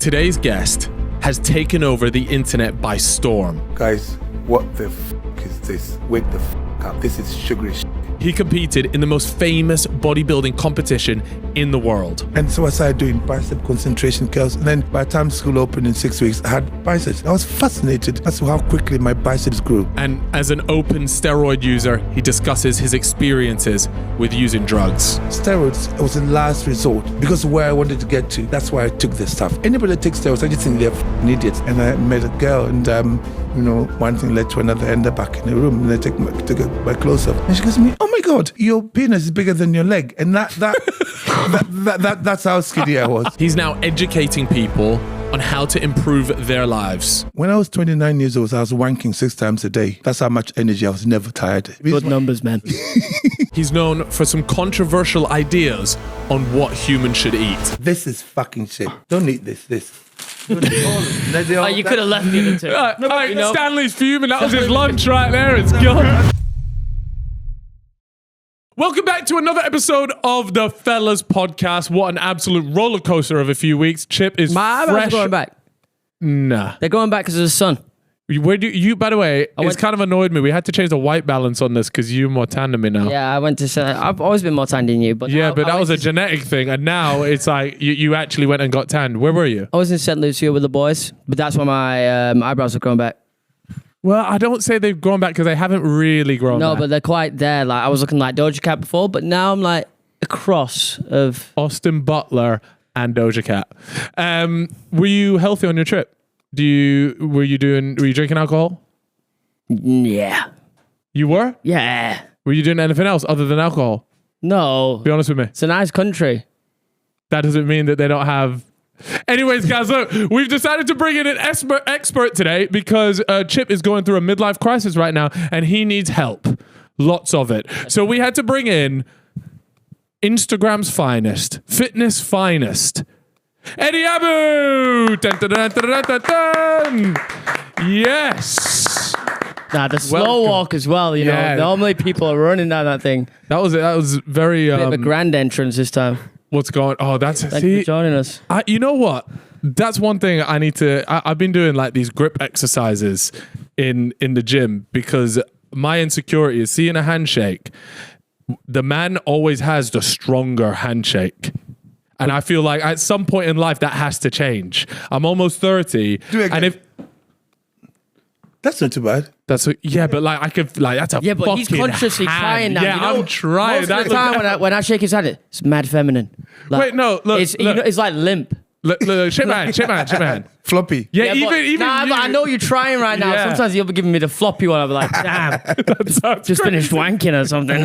Today's guest has taken over the internet by storm. Guys, what the is this? Wake the up. This is sugary shit. He competed in the most famous bodybuilding competition in the world. And so I started doing bicep concentration curls. And then by the time school opened in 6 weeks, I had biceps. I was fascinated as to how quickly my biceps grew. And as an open steroid user, he discusses his experiences with using drugs. Steroids was the last resort because where I wanted to get to, that's why I took this stuff. Anybody that takes steroids, I just think they're idiots. And I met a girl and, one thing led to another, ended up back in the room and I took my clothes off. And she goes to me, oh my God, your penis is bigger than your leg. And that's how skinny I was. He's now educating people on how to improve their lives. When I was 29 years old, I was wanking 6 times a day. That's how much energy. I was never tired. Good numbers, man. He's known for some controversial ideas on what humans should eat. This is fucking shit. Don't eat this. You could have left the other two. Stanley's fuming. That was his lunch right there. It's gone. Welcome back to another episode of the Fellas Podcast. What an absolute roller coaster of a few weeks. Chip is fresh. Going back. Nah. They're going back because of the sun. Where do you? By the way, it's kind of annoyed me. We had to change the white balance on this because you're more tan than me now. Yeah, I went to say I've always been more tan than you, but yeah, but that was a genetic thing, and now it's like you actually went and got tanned. Where were you? I was in St. Lucia with the boys, but that's why my eyebrows are growing back. Well, I don't say they've grown back because they haven't really grown back. No, but they're quite there. Like I was looking like Doja Cat before, but now I'm like a cross of Austin Butler and Doja Cat. Were you healthy on your trip? Were you drinking alcohol? Yeah. You were? Yeah. Were you doing anything else other than alcohol? No. Be honest with me. It's a nice country. That doesn't mean that they don't have... Anyways, guys, look, we've decided to bring in an expert today because Chip is going through a midlife crisis right now and he needs help. Lots of it. So we had to bring in Instagram's finest, fitness finest, Eddie Abbew! Dun, dun, dun, dun, dun, dun, dun. Yes! Nah, the slow walk as well, you know. Normally people are running down that thing. That was very... Bit of a grand entrance this time. What's going... Oh, that's... Thank you for joining us. You know what? That's one thing I need to... I've been doing like these grip exercises in the gym because my insecurity is seeing a handshake. The man always has the stronger handshake. And I feel like at some point in life that has to change. I'm almost 30. And if... That's not too bad. But like I could like that's a yeah, but he's consciously hand. trying now. Yeah, I'm trying. Most of the time when I shake his hand, it's mad feminine. Like, wait, no, look, it's like limp. Look, shake my hand. Floppy. Yeah, even. Nah, but I know you're trying right now. Yeah. Sometimes you'll be giving me the floppy one. I'll be like, damn, just finished wanking or something.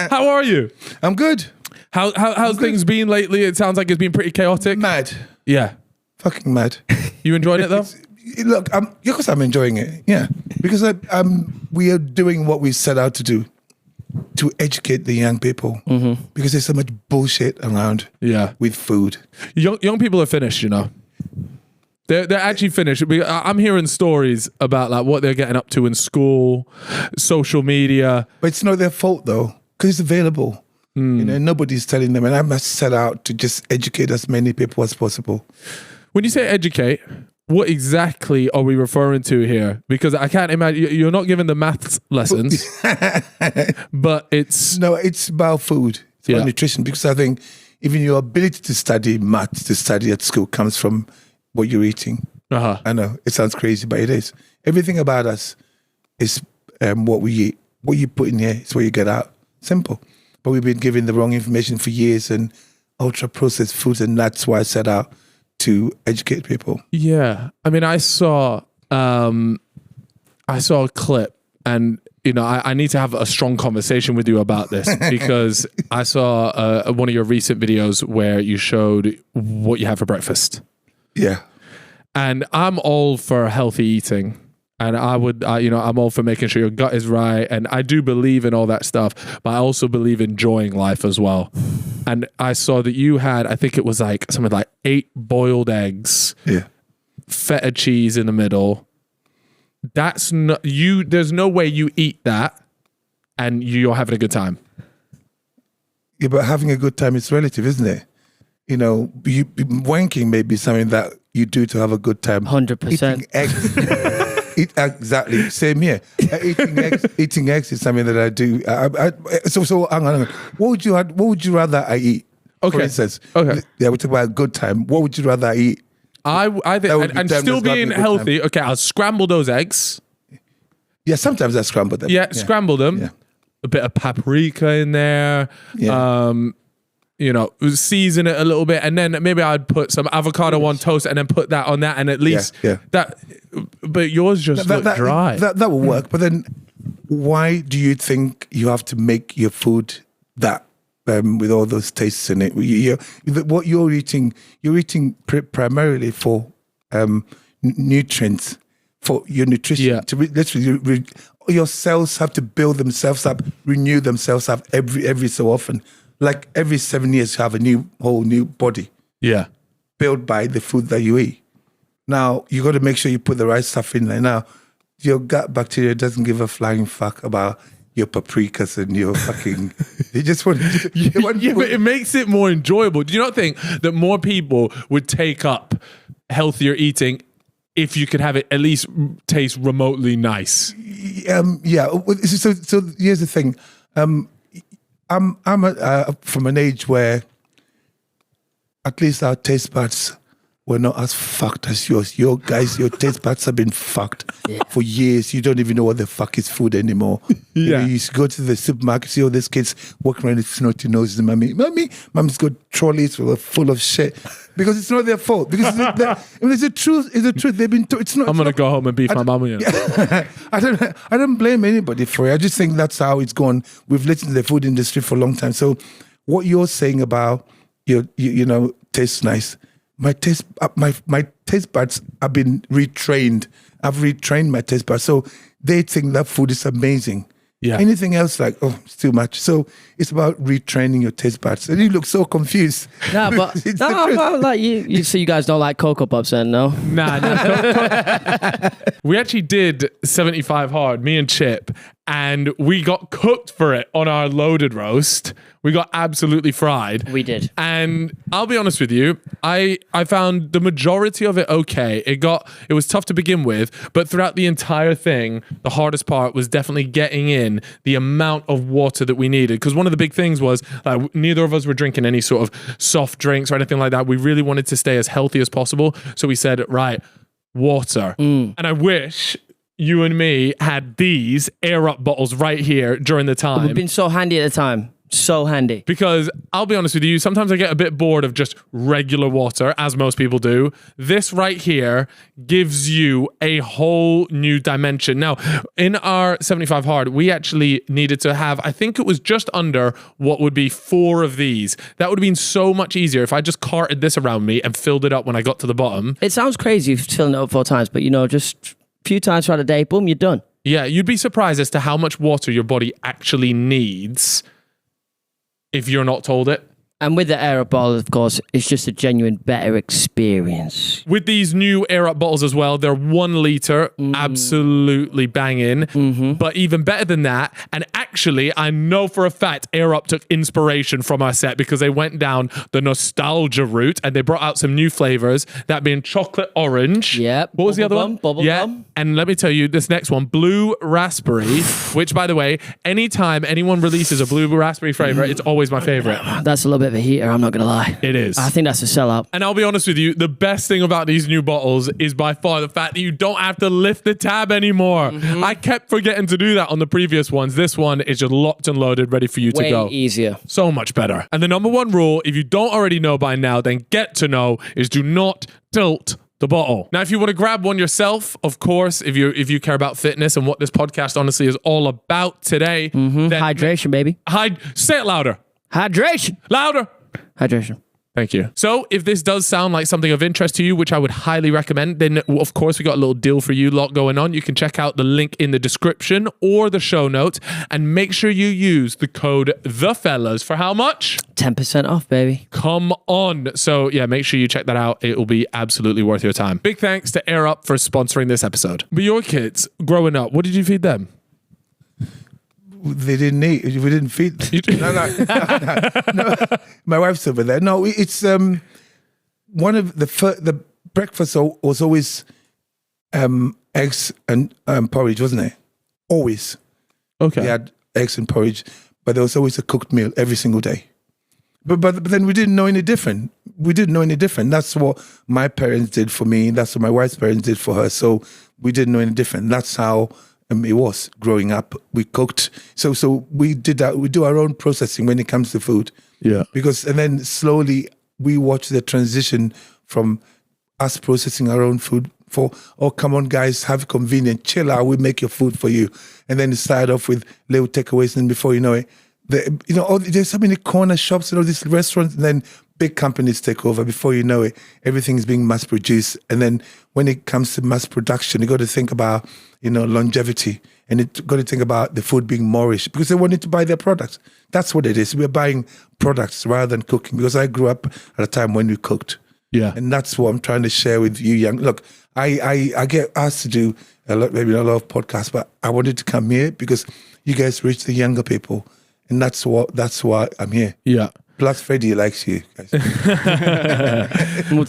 How are you? I'm good. How's things been lately? It sounds like it's been pretty chaotic. Mad. Yeah. Fucking mad. You enjoying it though? Look, of course I'm enjoying it. Yeah, because we are doing what we set out to do, to educate the young people. Mm-hmm. Because there's so much bullshit around. Yeah. With food. Young people are finished, you know. They're actually finished. I'm hearing stories about like what they're getting up to in school, social media. But it's not their fault though, because it's available. Nobody's telling them, and I must set out to just educate as many people as possible. When you say educate, what exactly are we referring to here? Because I can't imagine, you're not giving the maths lessons, but it's... No, it's about food. It's about nutrition, because I think even your ability to study maths, to study at school comes from what you're eating. Uh-huh. I know, it sounds crazy, but it is. Everything about us is what we eat. What you put in here is what you get out. Simple. But we've been given the wrong information for years and ultra-processed foods, and that's why I set out to educate people. Yeah. I mean, I saw a clip and, I need to have a strong conversation with you about this because I saw one of your recent videos where you showed what you have for breakfast. Yeah. And I'm all for healthy eating. And I'm all for making sure your gut is right. And I do believe in all that stuff, but I also believe in enjoying life as well. And I saw that you had, I think it was like something like 8 boiled eggs, feta cheese in the middle. That's not you. There's no way you eat that and you're having a good time. Yeah, but having a good time is relative, isn't it? wanking may be something that you do to have a good time. 100%. Eating eggs. Exactly. Same here. Eating eggs is something that I do. So hang on. What would you rather I eat? Okay. For instance. Okay. Yeah, we talk about a good time. What would you rather I eat? I think, and still being healthy. Okay, I'll scramble those eggs. Yeah, sometimes I scramble them. Yeah, scramble them. Yeah. A bit of paprika in there. Yeah. Season it a little bit, and then maybe I'd put some avocado on toast, and then put that on that, and at least that. But yours just look dry. That will work. But then, why do you think you have to make your food that with all those tastes in it? What you're eating primarily for nutrients, for your nutrition. Yeah. To literally, your cells have to build themselves up, renew themselves up every so often. Like every 7 years, you have a whole new body. Yeah. Built by the food that you eat. Now, you got to make sure you put the right stuff in there. Now, your gut bacteria doesn't give a flying fuck about your paprikas and your fucking... They just want... But it makes it more enjoyable. Do you not think that more people would take up healthier eating if you could have it at least taste remotely nice? Yeah. So here's the thing. I'm from an age where at least our taste buds were not as fucked as yours. Your taste buds have been fucked for years. You don't even know what the fuck is food anymore. Yeah. You used to go to the supermarket, see all these kids walking around with snotty noses. Mommy's got trolleys full of shit. Because it's not their fault. Because it's the truth. It's the truth. They've been. It's not. I'm gonna go home and beef my mum. I don't blame anybody for it. I just think that's how it's gone. We've lived in the food industry for a long time. So, what you're saying about tastes nice. My taste buds have been retrained. I've retrained my taste buds, so they think that food is amazing. Yeah. Anything else, it's too much. So it's about retraining your taste buds. And you look so confused. No, but like you. So you guys don't like Cocoa Pops, then? No. Nah. We actually did 75 hard, me and Chip, and we got cooked for it on our loaded roast. We got absolutely fried. We did. And I'll be honest with you, I found the majority of it okay. It was tough to begin with, but throughout the entire thing, the hardest part was definitely getting in the amount of water that we needed. Because one of the big things was neither of us were drinking any sort of soft drinks or anything like that. We really wanted to stay as healthy as possible. So we said, right, water. And I wish you and me had these air up bottles right here during the time. It would have been so handy at the time. So handy. Because I'll be honest with you, sometimes I get a bit bored of just regular water, as most people do. This right here gives you a whole new dimension. Now, in our 75 hard, we actually needed to have, I think it was just under what would be 4 of these. That would have been so much easier if I just carted this around me and filled it up when I got to the bottom. It sounds crazy filling it up 4 times, but just a few times throughout the day, boom, you're done. Yeah, you'd be surprised as to how much water your body actually needs if you're not told it. And with the air up bottle, of course, it's just a genuine better experience. With these new air up bottles as well, they're 1 liter, absolutely banging. But even better than that, and actually, I know for a fact Air Up took inspiration from our set because they went down the nostalgia route and they brought out some new flavors, that being chocolate orange. Yep. What was the other one? Bubble gum. And let me tell you, this next one, blue raspberry, which, by the way, anytime anyone releases a blue raspberry flavor, it's always my favorite. That's a little bit of a heater, I'm not going to lie. It is. I think that's a sellout. And I'll be honest with you, the best thing about these new bottles is by far the fact that you don't have to lift the tab anymore. I kept forgetting to do that on the previous ones. This one is just locked and loaded, ready for you to go. Way easier. So much better. And the number 1 rule, if you don't already know by now, then get to know, is do not tilt the bottle. Now, if you want to grab one yourself, of course, if you care about fitness and what this podcast honestly is all about today, then hydration, baby. Say it louder. Hydration. Louder. Hydration. Thank you. So if this does sound like something of interest to you, which I would highly recommend, then of course we got a little deal for you lot going on. You can check out the link in the description or the show notes and make sure you use the code THEFELLAS for how much? 10% off, baby. Come on. So yeah, make sure you check that out. It will be absolutely worth your time. Big thanks to Air Up for sponsoring this episode. But your kids growing up, what did you feed them? they didn't eat. We didn't feed them. No. My wife's over there. No, it's one of the breakfast was always eggs and porridge, wasn't it? Always. Okay. We had eggs and porridge, but there was always a cooked meal every single day. But then we didn't know any different. That's what my parents did for me. That's what my wife's parents did for her. So we didn't know any different. That's how it was growing up. We cooked. So we did that. We do our own processing when it comes to food. Yeah. And then slowly we watch the transition from us processing our own food for, oh, come on, guys, have it convenient, chill out, we make your food for you. And then it started off with little takeaways, and before you know it, there's so many corner shops and all these restaurants, and then big companies take over. Before you know it, everything is being mass produced. And then when it comes to mass production, you got to think about, longevity, and you got to think about the food being moreish, because they wanted to buy their products. That's what it is. We're buying products rather than cooking, because I grew up at a time when we cooked. Yeah. And that's what I'm trying to share with you young. Look, I get asked to do maybe a lot of podcasts, but I wanted to come here because you guys reach the younger people. And that's why I'm here. Yeah. Plus Freddie likes you guys.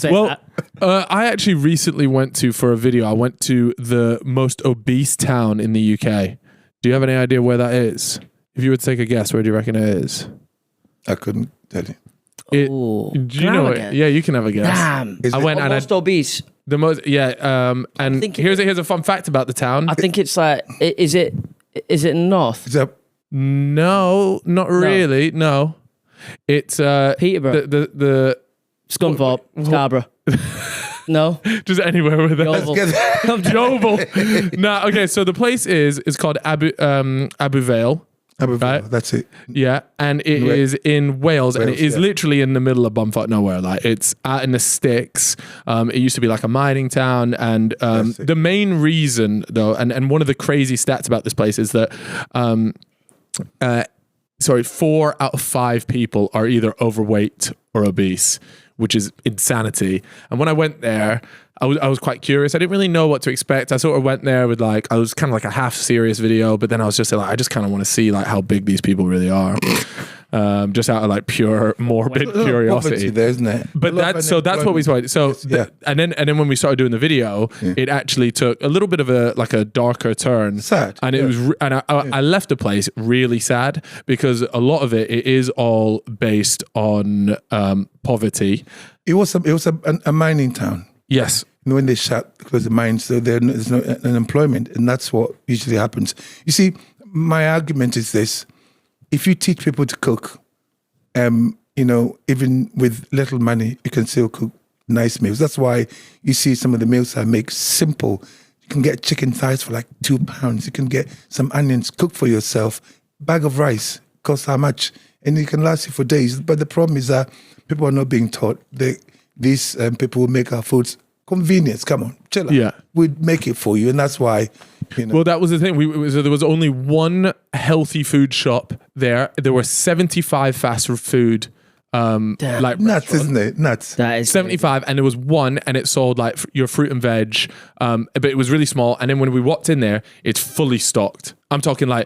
Well, I actually recently went to the most obese town in the UK. Do you have any idea where that is? If you would take a guess, where do you reckon it is? I couldn't tell you. Do you know it? Yeah, you can have a guess. Damn. Most obese. The most, yeah. And here's a fun fact about the town. I think it's like, is it north? Is that? No, not really. No, it's Peterborough, the Scunthorpe, Scarborough. No, just anywhere with that. Yeovil. No, okay. So the place is called Abbew. Right? That's it. Yeah, and it is in Wales, and it is literally in the middle of bumfuck nowhere. Like, it's out in the sticks. It used to be like a mining town, and the main reason, though, and one of the crazy stats about this place is that 4 out of 5 people are either overweight or obese, which is insanity. And when I went there, I was quite curious. I didn't really know what to expect. I sort of went there with I was kind of like a half serious video, but then I was just like, I just kind of want to see how big these people really are. Just out of pure morbid curiosity. There, isn't it? But that's what we saw. So and then when we started doing the video, it actually took a little bit of a darker turn. Sad. And it was, and I left the place really sad, because a lot of it is all based on poverty. It was a mining town. Yes. When they shut because the mines, so there's no unemployment, and that's what usually happens. You see, my argument is this: if you teach people to cook, even with little money, you can still cook nice meals. That's why you see some of the meals I make simple. You can get chicken thighs for like £2. You can get some onions, cook for yourself. Bag of rice costs how much? And it can last you for days. But the problem is that people are not being taught. These people will make our foods convenience. Come on, chill out. Yeah. We'd make it for you. And that's why, Well, that was the thing. So there was only one healthy food shop there. There were 75 fast food nuts, isn't it? Nuts. That is 75, and there was one, and it sold your fruit and veg, but it was really small. And then when we walked in there, it's fully stocked. I'm talking there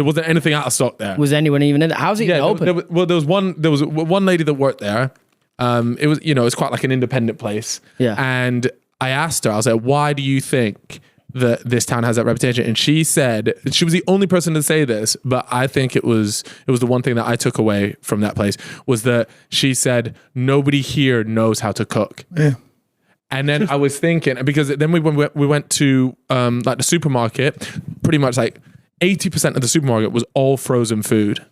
wasn't anything out of stock there. Was anyone even in it? How's it even open? There was one lady that worked there. It was it's quite like an independent place. Yeah. And I asked her, I was like, why do you think that this town has that reputation? And she said, she was the only person to say this, but I think it was the one thing that I took away from that place, was that she said, nobody here knows how to cook. Yeah. And then I was thinking, because then we went to the supermarket, pretty much 80% of the supermarket was all frozen food.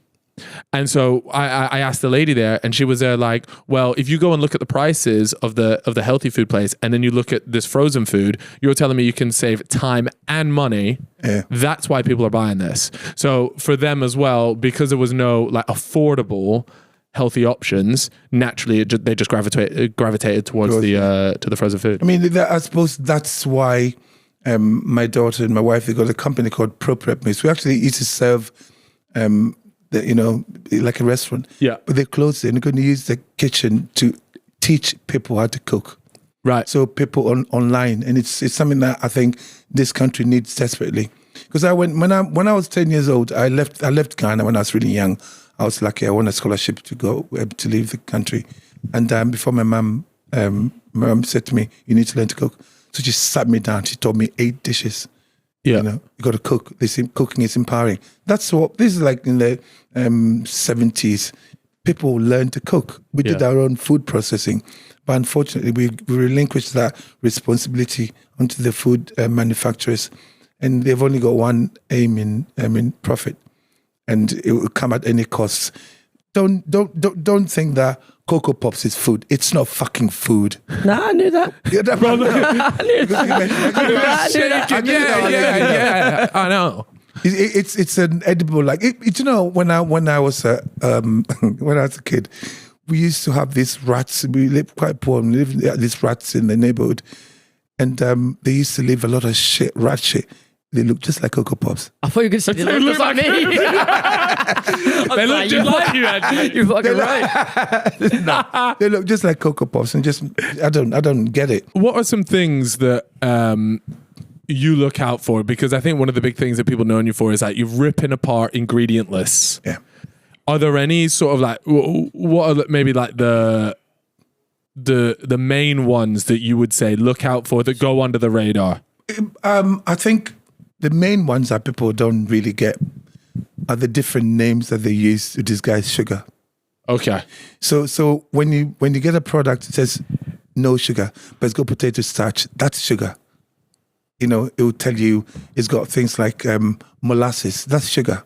And so I asked the lady there, and she was there well, if you go and look at the prices of the healthy food place, and then you look at this frozen food, you're telling me you can save time and money. Yeah. That's why people are buying this. So for them as well, because there was no affordable healthy options, naturally they just gravitated towards to the frozen food. I mean, I suppose that's why my daughter and my wife, they got a company called Pro Prep Meals. We actually used to serve like a restaurant. Yeah. But they closed it, and they're going to use the kitchen to teach people how to cook. Right. So people online, and it's something that I think this country needs desperately. Because when I was 10 years old, I left Ghana when I was really young. I was lucky. I won a scholarship to go to leave the country, and before my mum said to me, "You need to learn to cook." So she sat me down. She taught me 8 dishes. Yeah, you got to cook. Cooking is empowering. This is like in the 70s. People learned to cook. We did our own food processing, but unfortunately, we relinquished that responsibility onto the food manufacturers, and they've only got one aim in profit, and it will come at any cost. Don't think that Cocoa Pops is food. It's not fucking food. Nah, I knew that. Yeah, I know. It's an edible, like when I was when I was a kid, we used to have these rats. We lived quite poor, and these rats in the neighborhood, and they used to leave a lot of rat shit. They look just like Cocoa Pops. I thought you were going to say they look just like me. They look just like you, Ed. You're fucking right. No, they look just like Cocoa Pops, and I don't get it. What are some things that you look out for? Because I think one of the big things that people know you for is that you're ripping apart ingredient lists. Yeah. Are there any sort of like, what are maybe like the main ones that you would say look out for that go under the radar? I think the main ones that people don't really get are the different names that they use to disguise sugar. Okay. So when you get a product, it says no sugar, but it's got potato starch, that's sugar. It will tell you it's got things like molasses, that's sugar.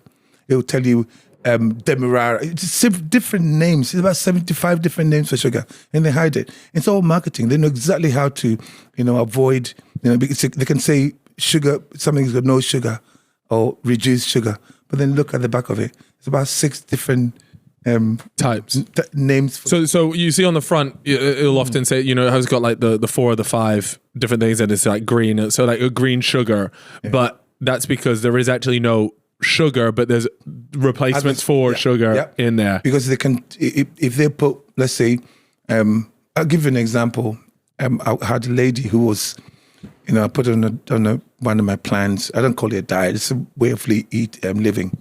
It will tell you demerara. It's different names. It's about 75 different names for sugar, and they hide it. It's all marketing. They know exactly how to, avoid. Because they can say sugar, something's got no sugar, or reduced sugar, but then look at the back of it. It's about 6 different types names. So you see on the front, it'll often say, it has got like the 4 or the 5 different things, and it's like green. So like a green sugar, but that's because there is actually no sugar, but there's replacements for sugar in there. Because they can, if they put, let's say, I'll give you an example. I had a lady who was, I put her on one of my plans. I don't call it a diet. It's a way of living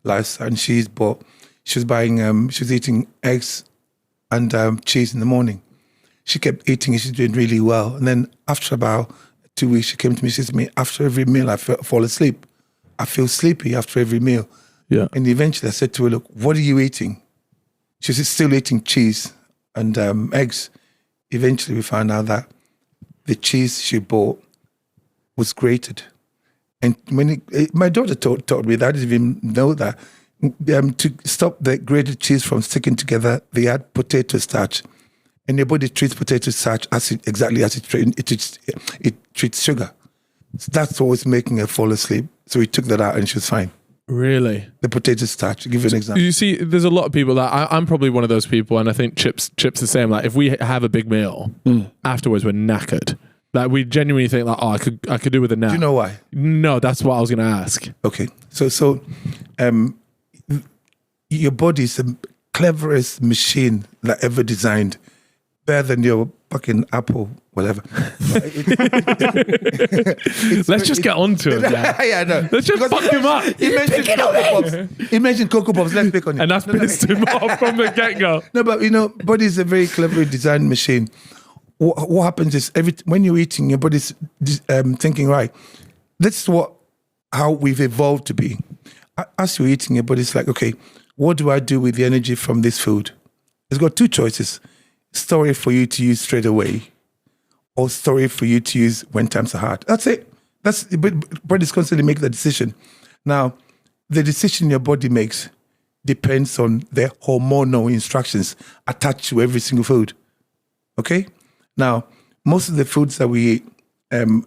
lifestyle. And she was eating eggs and cheese in the morning. She kept eating and she's doing really well. And then after about 2 weeks, she came to me. She said to me, after every meal, I fall asleep. I feel sleepy after every meal. Yeah. And eventually I said to her, look, what are you eating? She was still eating cheese and eggs. Eventually we found out that the cheese she bought was grated. And when my daughter told me that, I didn't even know that. To stop the grated cheese from sticking together, they add potato starch. And your body treats potato starch exactly as it treats sugar. So that's what was making her fall asleep. So we took that out and she was fine. Really? The potato starch. I'll give you an example. You see, there's a lot of people that I'm probably one of those people, and I think Chip's the same. Like if we have a big meal, afterwards we're knackered. Like we genuinely think like, I could do with a nap. Do you know why? No, that's what I was going to ask. Okay. So your body is the cleverest machine that ever designed. Better than your fucking Apple, whatever. Let's just get on to it. Yeah, no. Let's just fuck him up. He mentioned Cocoa Pops. Let's pick on him. And that's pissed him off from the get-go. No, but body is a very cleverly designed machine. What happens is when you're eating, your body's thinking, right, this is how we've evolved to be. As you're eating, your body's like, okay, what do I do with the energy from this food? It's got 2 choices. Store it for you to use straight away, or store it for you to use when times are hard. That's it. But body's constantly making the decision. Now, the decision your body makes depends on the hormonal instructions attached to every single food. Okay? Now, most of the foods that we eat,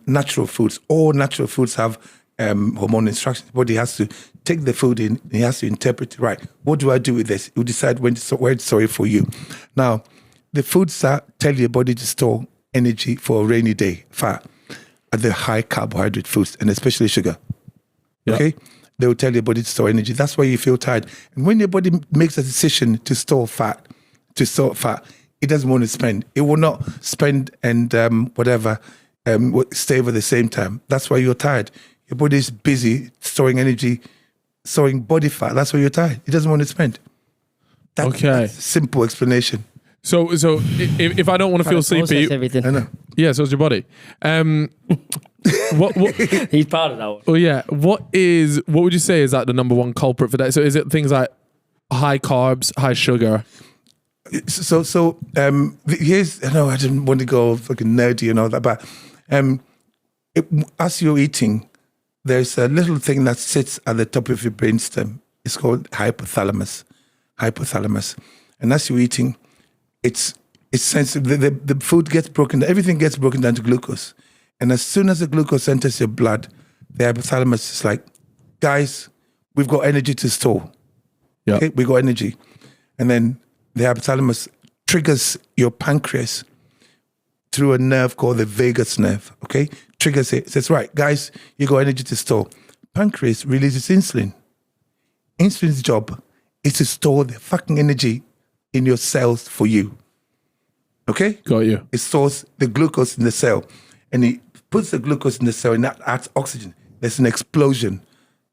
natural foods, all natural foods have hormonal instructions. The body has to take the food in, and he has to interpret it right. What do I do with this? It will decide where to store it for you. Now, the foods that tell your body to store energy for a rainy day, fat, are the high carbohydrate foods, and especially sugar. Yep. Okay? They will tell your body to store energy. That's why you feel tired. And when your body makes a decision to store fat, it doesn't want to spend. It will not spend and stay over the same time. That's why you're tired. your body is busy storing energy, storing body fat. That's why you're tired. It doesn't want to spend. That's a simple explanation. So if I don't want to feel sleepy, everything. I know. Yeah, so is your body. What He's proud of that one. Oh yeah. What would you say is like the number one culprit for that? So is it things like high carbs, high sugar? So here's, I know I didn't want to go fucking nerdy and all that, but as you're eating, there's a little thing that sits at the top of your brainstem. It's called hypothalamus. And as you're eating, it's sensitive. The food gets broken. Everything gets broken down to glucose. And as soon as the glucose enters your blood, the hypothalamus is like, guys, we've got energy to store. Yeah, okay? We got energy. And then the hypothalamus triggers your pancreas through a nerve called the vagus nerve, okay? Triggers it. Says, right, guys, you got energy to store. Pancreas releases insulin. Insulin's job is to store the fucking energy in your cells for you. Okay? Got you. It stores the glucose in the cell. And it puts the glucose in the cell and that adds oxygen. There's an explosion.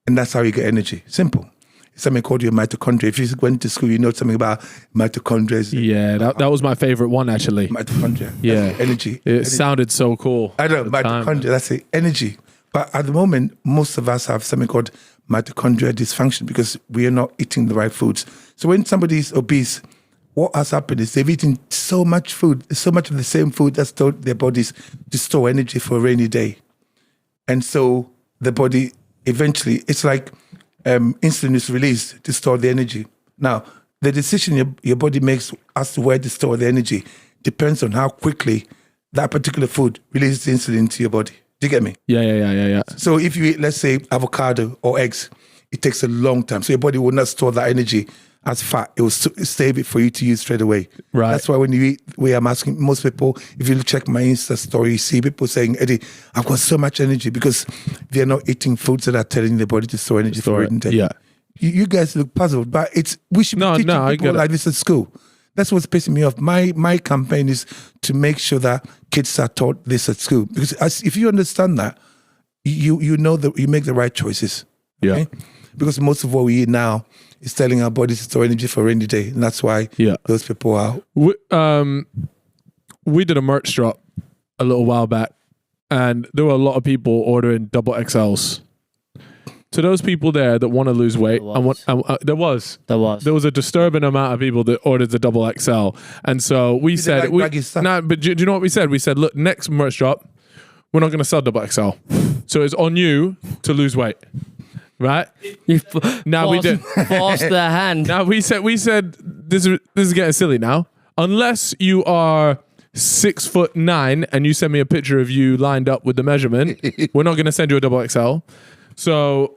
And that's how you get energy. Simple. Something called your mitochondria. If you went to school, you know something about mitochondria. Yeah, that was my favorite one, actually. Mitochondria. Yeah. Energy. It sounded so cool. I know, mitochondria, that's it. Energy. But at the moment, most of us have something called mitochondria dysfunction because we are not eating the right foods. So when somebody is obese, what has happened is they've eaten so much food, so much of the same food that's told their bodies to store energy for a rainy day. And so the body eventually, it's like insulin is released to store the energy. Now, the decision your body makes as to where to store the energy depends on how quickly that particular food releases insulin to your body. Do you get me? Yeah. So if you eat, let's say, avocado or eggs, it takes a long time. So your body will not store that energy as fat. It will save it for you to use straight away. Right. That's why when you eat, I'm asking most people, if you check my Insta story, you see people saying, Eddie, I've got so much energy because they're not eating foods that are telling their body to store energy for it. Yeah. You guys look puzzled, but we should be teaching people like this at school. That's what's pissing me off. My campaign is to make sure that kids are taught this at school. Because if you understand that, you know that you make the right choices. Okay? Yeah. Because most of what we eat now is telling our bodies to store energy for a rainy day. And that's why those people are... We did a merch drop a little while back, and there were a lot of people ordering double XLs. To those people there that want to lose weight, there was a disturbing amount of people that ordered the double XL, and so we said, but do you know what we said? We said, look, next merch drop, we're not going to sell double XL, so it's on you to lose weight, right? Now we did force the hand. Now we said this is getting silly now. Unless you are 6'9" and you send me a picture of you lined up with the measurement, we're not going to send you a double XL. So.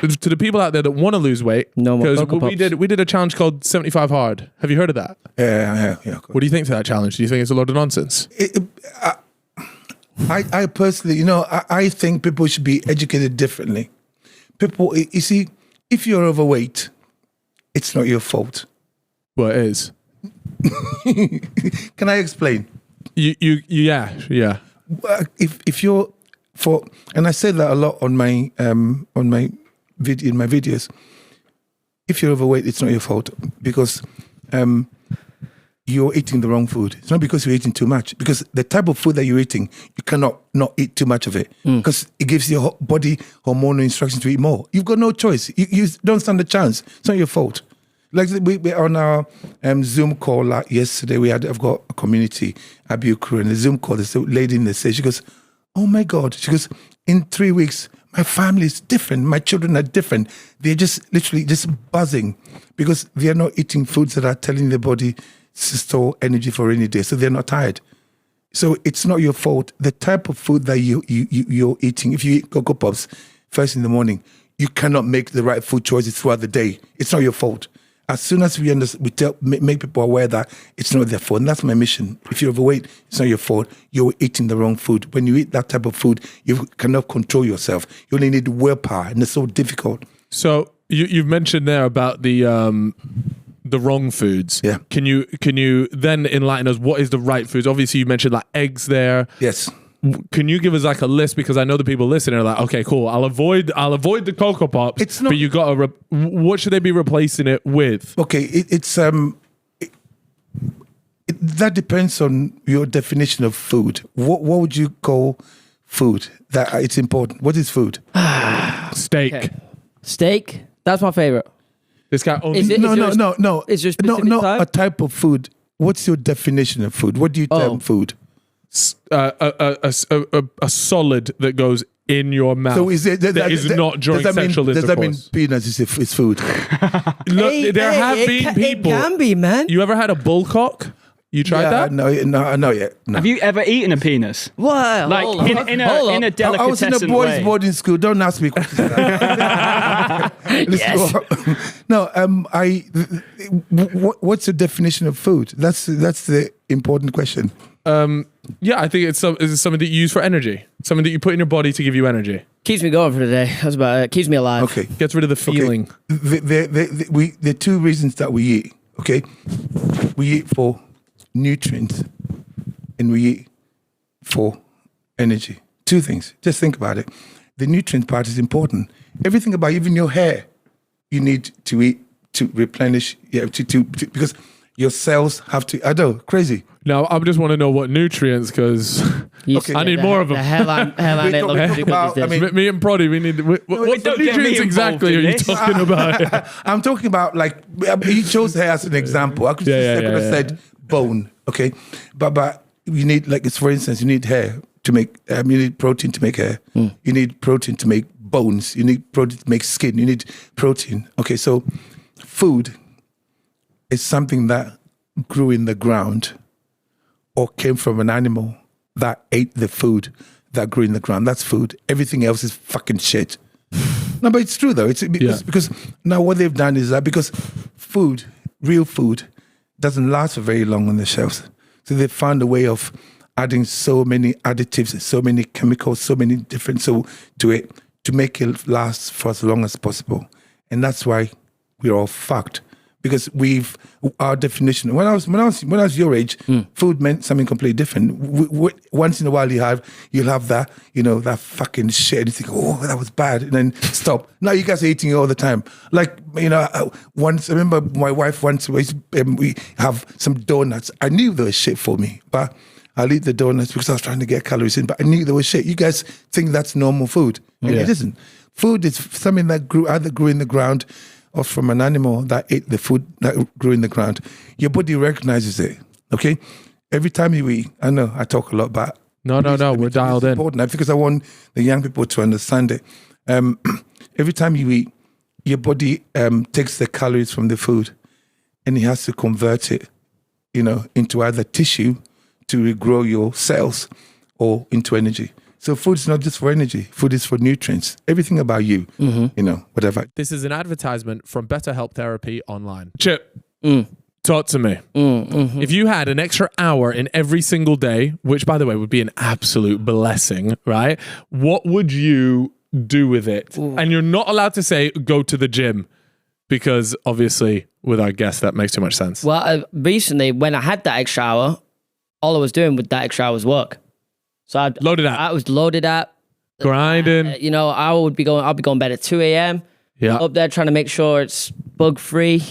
To the people out there that want to lose weight, no more because we did a challenge called 75 Hard. Have you heard of that? Yeah. What do you think to that challenge? Do you think it's a load of nonsense? I personally, I think people should be educated differently. People, you see, if you're overweight, it's not your fault. Well, it is. Can I explain? Yeah. If you're and I say that a lot on my in my videos. If you're overweight, it's not your fault because you're eating the wrong food. It's not because you're eating too much. Because the type of food that you're eating, you cannot not eat too much of it because it gives your body hormonal instructions to eat more. You've got no choice. You don't stand a chance. It's not your fault. Like we on our Zoom call yesterday, I've got a community, Abbew crew, and the Zoom call, there's a lady in there, she goes, oh my God. She goes, in 3 weeks, my family is different. My children are different. They're just literally just buzzing because they're not eating foods that are telling their body to store energy for a rainy day. So they're not tired. So it's not your fault. The type of food that you're eating, if you eat Cocoa Pops first in the morning, you cannot make the right food choices throughout the day. It's not your fault. As soon as we make people aware that it's not their fault, and that's my mission. If you're overweight, it's not your fault. You're eating the wrong food. When you eat that type of food, you cannot control yourself. You only need willpower, and it's so difficult. So you've mentioned there about the wrong foods. Yeah. Can you then enlighten us? What is the right foods? Obviously, you mentioned like eggs there. Yes. can you give us like a list? Because I know the people listening are like, okay, cool. I'll avoid the Cocoa Pops. It's not, but you got to. What should they be replacing it with? Okay, that depends on your definition of food. What would you call food? That it's important. What is food? Steak. Okay. Steak. That's my favorite. This guy only. No. Is there a No, specific not type? a type of food. What's your definition of food? What do you term food? A solid that goes in your mouth. So is it that is not during sexual intercourse. Does that mean peanuts is food? Look, there have been people. It can be, man. You ever had a bullcock? You tried that? No, yet. No. Have you ever eaten a penis? What? Like in a delicatessen I was in a boys' way? boarding school. Don't ask me questions. Yes. No, what's the definition of food? That's the important question. Yeah, I think it's something that you use for energy. Something that you put in your body to give you energy. Keeps me going for the day. That's about it. Keeps me alive. Okay. Gets rid of the feeling. Okay. There are two reasons that we eat. Okay, we eat for nutrients and we eat for energy. Two things. Just think about it. The nutrient part is important. Everything about even your hair, you need to eat to replenish. Yeah, to because your cells have to. I know, crazy. Now I just want to know what nutrients because I need more of them. The hairline ain't looking too good these days. Me and Proddy, we need. What don't get me nutrients exactly are you involved in talking about? I'm talking about like he chose hair as an example. I could have said bone, okay, but you need like it's for instance you need hair to make you need protein to make hair. You need protein to make bones. You need protein to make skin. You need protein. Okay, so food is something that grew in the ground or came from an animal that ate the food that grew in the ground. That's food. Everything else is fucking shit. No, but it's true though. It's because now what they've done is that because food, real food, doesn't last for very long on the shelves. So they found a way of adding so many additives, so many chemicals, so many different to it to make it last for as long as possible. And that's why we're all fucked. Because our definition. When I was your age, food meant something completely different. Once in a while, you'll have that, that fucking shit. And you think, oh, that was bad, and then stop. Now you guys are eating it all the time. Like once I remember my wife once we have some donuts. I knew they were shit for me, but I'll eat the donuts because I was trying to get calories in. But I knew they were shit. You guys think that's normal food, and it isn't. Food is something that either grew in the ground or from an animal that ate the food that grew in the ground. Your body recognizes it, okay? Every time you eat, I know I talk a lot, but... No, we're dialed in. Important because I want the young people to understand it. Every time you eat, your body takes the calories from the food and it has to convert it, into either tissue to regrow your cells or into energy. So food is not just for energy. Food is for nutrients. Everything about you, whatever. This is an advertisement from BetterHelp Therapy Online. Chip, talk to me. If you had an extra hour in every single day, which by the way would be an absolute blessing, right? What would you do with it? And you're not allowed to say go to the gym because obviously with our guest that makes too much sense. Well, recently when I had that extra hour, all I was doing with that extra hour was work. So I was loaded up, grinding. I'll be going bed at 2 a.m. Yeah, up there trying to make sure it's bug free.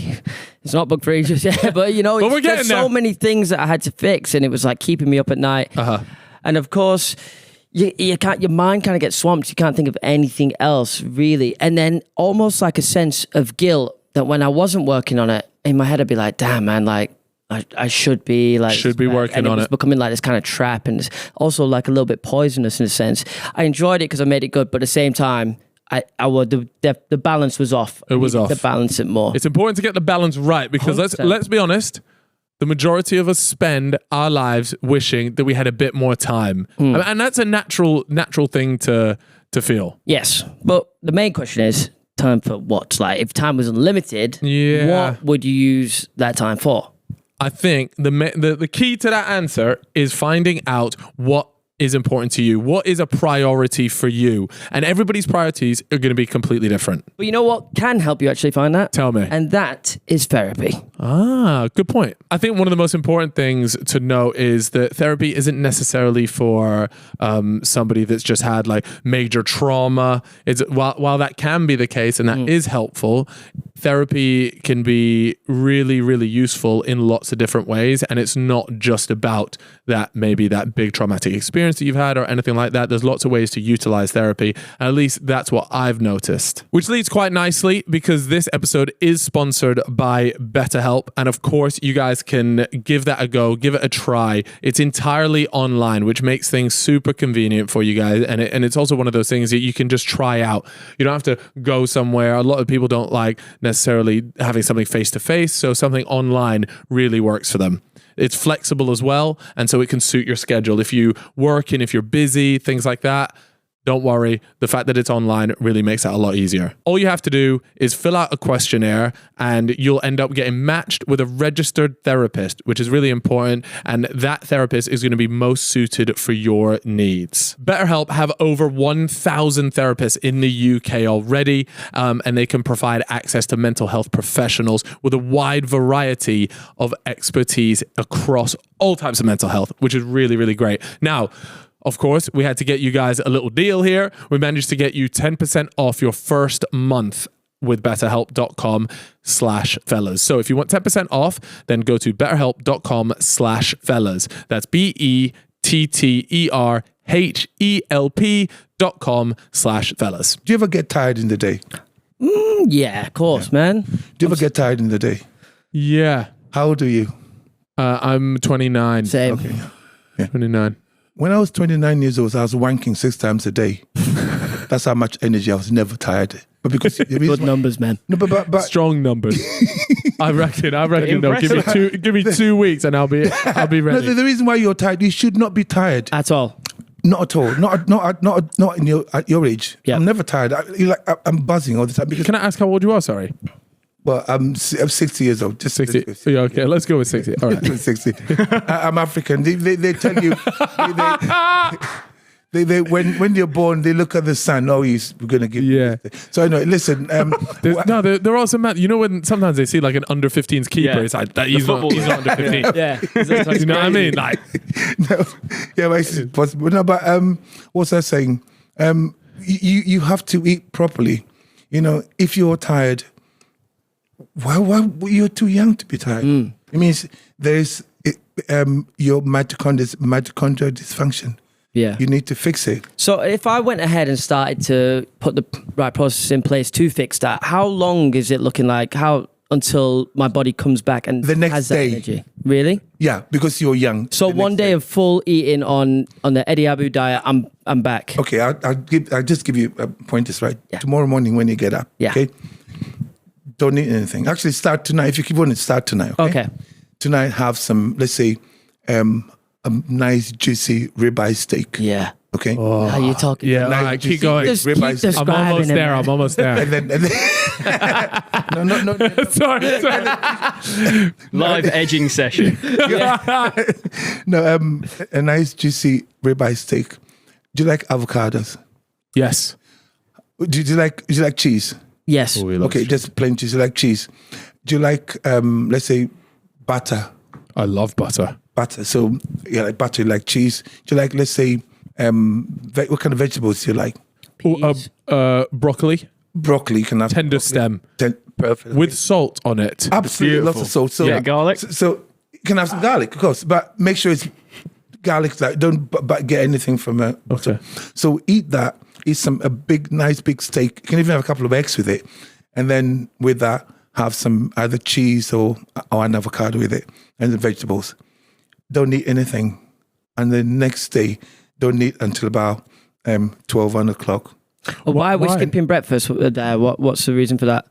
It's not bug free just yet, but we're there's so many things that I had to fix, and it was like keeping me up at night. And of course, you can't. Your mind kind of gets swamped. You can't think of anything else really, and then almost like a sense of guilt that when I wasn't working on it, in my head I'd be like, "Damn, man, like." I should be working on it. It's becoming like this kind of trap, and it's also like a little bit poisonous in a sense. I enjoyed it because I made it good, but at the same time, the balance was off. It was off. To balance it more. It's important to get the balance right because 100%. let's be honest. The majority of us spend our lives wishing that we had a bit more time, and that's a natural thing to feel. Yes, but the main question is time for what? Like, if time was unlimited, what would you use that time for? I think the key to that answer is finding out what is important to you? What is a priority for you? And everybody's priorities are going to be completely different. But you know what can help you actually find that? Tell me. And that is therapy. Ah, good point. I think one of the most important things to know is that therapy isn't necessarily for somebody that's just had like major trauma. It's while that can be the case and that is helpful, therapy can be really, really useful in lots of different ways. And it's not just about that, maybe that big traumatic experience that you've had or anything like that. There's lots of ways to utilize therapy. And at least that's what I've noticed. Which leads quite nicely because this episode is sponsored by BetterHelp. And of course, you guys can give that a go, give it a try. It's entirely online, which makes things super convenient for you guys. And it's also one of those things that you can just try out. You don't have to go somewhere. A lot of people don't like necessarily having something face to face. So something online really works for them. It's flexible as well. And so it can suit your schedule. If you work and if you're busy, things like that, don't worry. The fact that it's online really makes that a lot easier. All you have to do is fill out a questionnaire and you'll end up getting matched with a registered therapist, which is really important. And that therapist is going to be most suited for your needs. BetterHelp have over 1,000 therapists in the UK already, and they can provide access to mental health professionals with a wide variety of expertise across all types of mental health, which is really, really great. Now, of course, we had to get you guys a little deal here. We managed to get you 10% off your first month with betterhelp.com/fellas. So if you want 10% off, then go to betterhelp.com/fellas. That's BETTERHELP.com/fellas. Do you ever get tired in the day? Yeah, of course, man. Do you ever get tired in the day? Yeah. How old are you? I'm 29. Same. Okay. 29. When I was 29 years old, I was wanking 6 times a day. That's how much energy. I was never tired. But because Good numbers, man. No, but Strong numbers. I reckon. No, give me 2 weeks and I'll be ready. No, the reason why you're tired, you should not be tired. At all. Not at all. Not in at your age. Yeah. I'm never tired. I'm buzzing all the time because. Can I ask how old you are? Sorry. Well, I'm 60 years old. Just 60. Yeah, okay, let's go with 60. All right. 60. I'm African. They tell you. They when you're born, they look at the sun. Oh, we're gonna give. Yeah. You so anyway, listen. There are some. You know when sometimes they see like an under 15s keeper, it's like that he's not under 15. Yeah. You know what I mean? Like, no, yeah, but it's possible. No, but what's I saying? You have to eat properly. You know, if you're tired, why you're too young to be tired? It means there's your mitochondrial dysfunction. Yeah. You need to fix it. So if I went ahead and started to put the right process in place to fix that, how long is it looking like? How until my body comes back and the next has day. that energy? Really? Yeah, because you're young. So one day of full eating on the Eddie Abbew diet, I'm back. Okay, I'll just give you pointers, right? Yeah. Tomorrow morning when you get up. Yeah. Okay. Don't eat anything. Actually, start tonight. If you keep on, start tonight. Okay. Tonight, have some. Let's say, a nice juicy ribeye steak. Yeah. Okay. Oh. How are you talking? Yeah. All right, keep going. I'm almost there. And then no. Sorry. Live edging session. No, a nice juicy ribeye steak. Do you like avocados? Yes. Do you like cheese? Yes. Oh, Okay, just plain cheese. You like cheese. Do you like let's say butter? I love butter. Butter. So you like butter, you like cheese. Do you like, let's say, what kind of vegetables do you like? Broccoli. Broccoli, you can have Tender stem. Perfect. With salt on it. Absolutely, lots of salt. So, yeah, garlic. So you can have some garlic, of course, but make sure it's garlic. Like, don't get anything from a bottle. Okay. So eat that. Eat nice big steak. You can even have a couple of eggs with it, and then with that, have some either cheese or an avocado with it, and the vegetables. Don't eat anything, and the next day, don't eat until about 12, 1 o'clock. Why are we skipping breakfast there? What's the reason for that?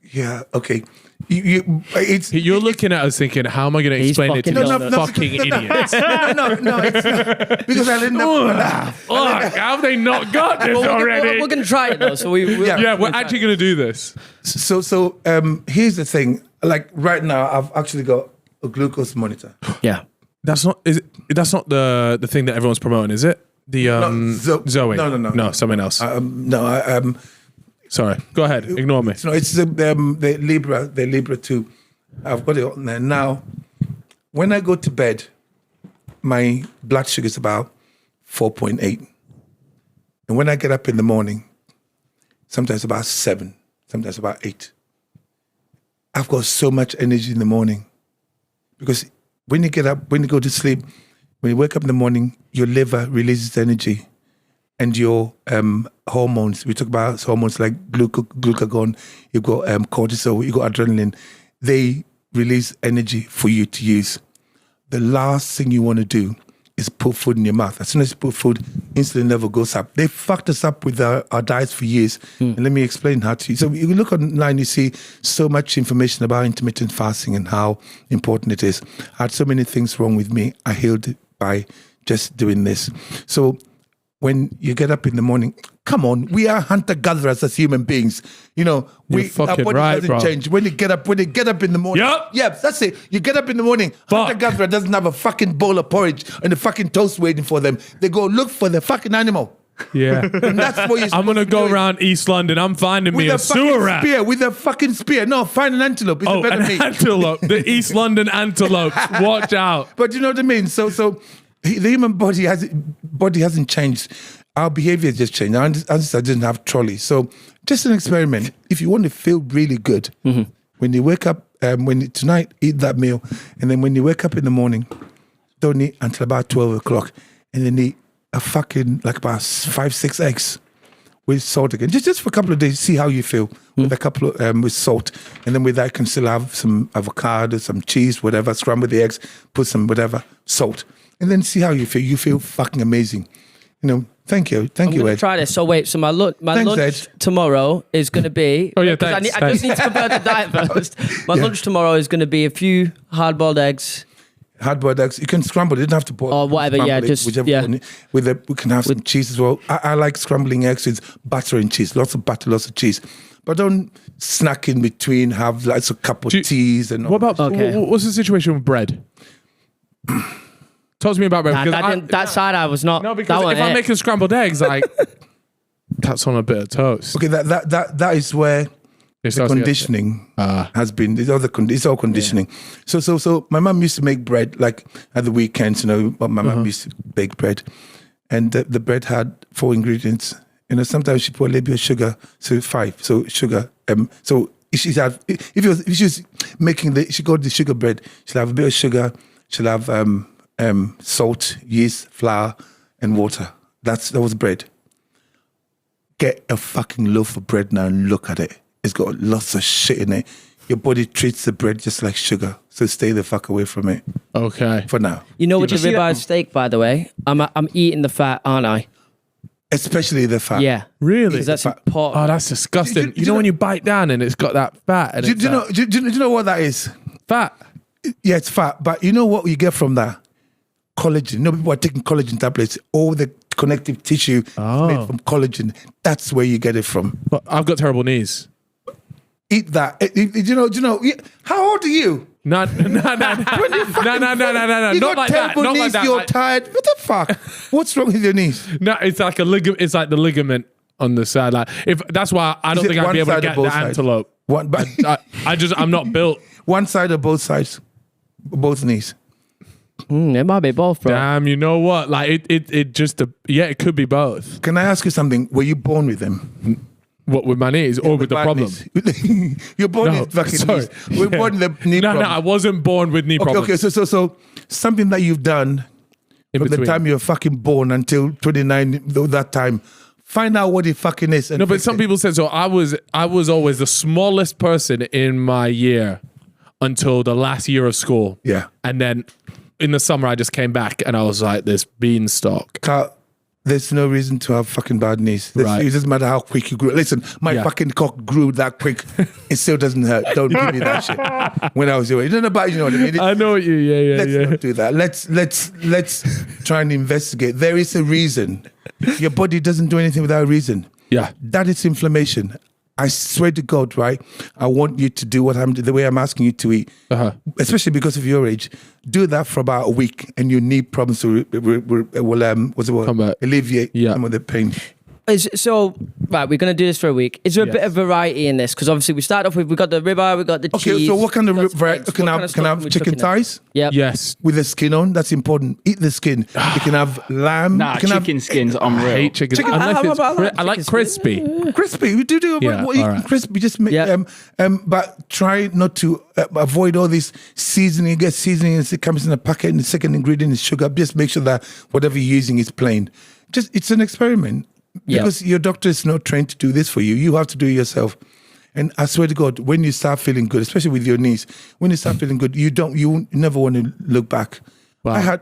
Yeah. Okay. You're looking at us thinking, how am I going to explain it to these fucking idiots? No, it's not. Because I didn't know. How have they not got this already? We're going to try it though. So we're actually going to do this. So here's the thing. Like right now, I've actually got a glucose monitor. Yeah. That's not the thing that everyone's promoting, is it? The Zoe. No, something else. Sorry. Go ahead. Ignore me. No, it's the Libra. The Libra 2. I've got it on there now. When I go to bed, my blood sugar is about 4.8, and when I get up in the morning, sometimes about 7, sometimes about 8. I've got so much energy in the morning, because when you get up, when you go to sleep, when you wake up in the morning, your liver releases energy, and your hormones. We talk about hormones like glucagon. You've got cortisol. You've got adrenaline. They release energy for you to use. The last thing you want to do is put food in your mouth. As soon as you put food, insulin level goes up. They fucked us up with our diets for years. And let me explain how to. So you look online, you see so much information about intermittent fasting and how important it is. I had so many things wrong with me. I healed it by just doing this. So when you get up in the morning, come on, we are hunter-gatherers as human beings. You know, our body doesn't change. When you get up in the morning, that's it. You get up in the morning, hunter-gatherer doesn't have a fucking bowl of porridge and a fucking toast waiting for them. They go look for the fucking animal. Yeah. And that's what you're I'm going to go around East London. I'm finding me a sewer rat. With a fucking spear. No, find an antelope. It's better an antelope. The East London antelopes. Watch out. But you know what I mean? So the human body hasn't changed. Our behavior has just changed. I didn't have trolley. So just an experiment. If you want to feel really good, when you wake up, tonight, eat that meal. And then when you wake up in the morning, don't eat until about 12 o'clock. And then eat a fucking, like about 5-6 eggs with salt again. Just for a couple of days, see how you feel with a couple of, with salt. And then with that, you can still have some avocado, some cheese, whatever, scramble the eggs, put some whatever, salt. And then see how you feel. You feel fucking amazing. You know, thank you, Ed. Try this. So wait, so my lunch tomorrow is going to be. Oh yeah, thanks. I just need to compare the diet first. My lunch tomorrow is going to be a few hard-boiled eggs. Hard-boiled eggs. You can scramble. You don't have to put. Or whatever. Yeah, one. We can have some cheese as well. I like scrambling eggs with butter and cheese. Lots of butter, lots of cheese. But don't snack in between. Have like a cup of teas and. What about? What's the situation with bread? Talk to me about bread. That side I was not. No, because if I'm making scrambled eggs, like that's on a bit of toast. Okay, that is where the conditioning has been. It's all conditioning. Yeah. So my mum used to make bread like at the weekends. You know, my mum used to bake bread, and the bread had 4 ingredients. You know, sometimes she put a little bit of sugar, so 5. So sugar. So if she was making she got the sugar bread, she'll have a bit of sugar. She'll have salt, yeast, flour, and water. That was bread. Get a fucking loaf of bread now and look at it. It's got lots of shit in it. Your body treats the bread just like sugar, so stay the fuck away from it. Okay. For now. You know, with the ribeye steak, by the way, I'm eating the fat, aren't I? Especially the fat. Yeah. Really? Because that's important. Oh, that's disgusting. You know when you bite down and it's got that fat? And do you know what that is? Fat. Yeah, it's fat. But you know what you get from that? Collagen. You know, people are taking collagen tablets. All the connective tissue is made from collagen. That's where you get it from. But I've got terrible knees. Eat that. Do you know? How old are you? No. You Not like that. Terrible Not knees. like that. You're tired. What the fuck? What's wrong with your knees? No, it's like a ligament. It's like the ligament on the side. Like that's why I don't think I'd be able to get the antelope. I'm not built. One side or both sides? Both knees. It might be both, bro. Damn, you know what? Like it could be both. Can I ask you something? Were you born with them? What, with my knees or with the problem? You're born with fucking knees. We're born with the knee problem. No, I wasn't born with knee problems. Okay, so something that you've done from the time you were fucking born until 29, that time, find out what it fucking is. No, but some people said so. I was always the smallest person in my year until the last year of school. Yeah. And then in the summer, I just came back and I was like this beanstalk. Carl, there's no reason to have fucking bad knees. Right. It doesn't matter how quick you grew. Listen, my fucking cock grew that quick. It still doesn't hurt. Don't give me that shit. When I was your age. You know what I mean? I know what you, Let's not do that. Let's try and investigate. There is a reason. Your body doesn't do anything without a reason. Yeah. That is inflammation. I swear to God, right? I want you to do the way I'm asking you to eat, especially because of your age. Do that for about a week, and your knee problems will alleviate some of the pain. Right, we're going to do this for a week. Is there a bit of variety in this? Because obviously we start off with, we got the ribeye, we got the cheese. Okay, so what kind of variety? Can I have chicken thighs? Yeah. Yes. With the skin on, that's important. Eat the skin. You can have lamb. Nah, chicken skins, unreal. I hate chicken. I like crispy. Crispy. We do crispy. Just make but try not to avoid all this seasoning. Get seasoning and it comes in a packet, and the second ingredient is sugar. Just make sure that whatever you're using is plain. It's an experiment. Because your doctor is not trained to do this for you. You have to do it yourself. And I swear to God, when you start feeling good, especially with your knees, when you start feeling good, you never want to look back. Wow. I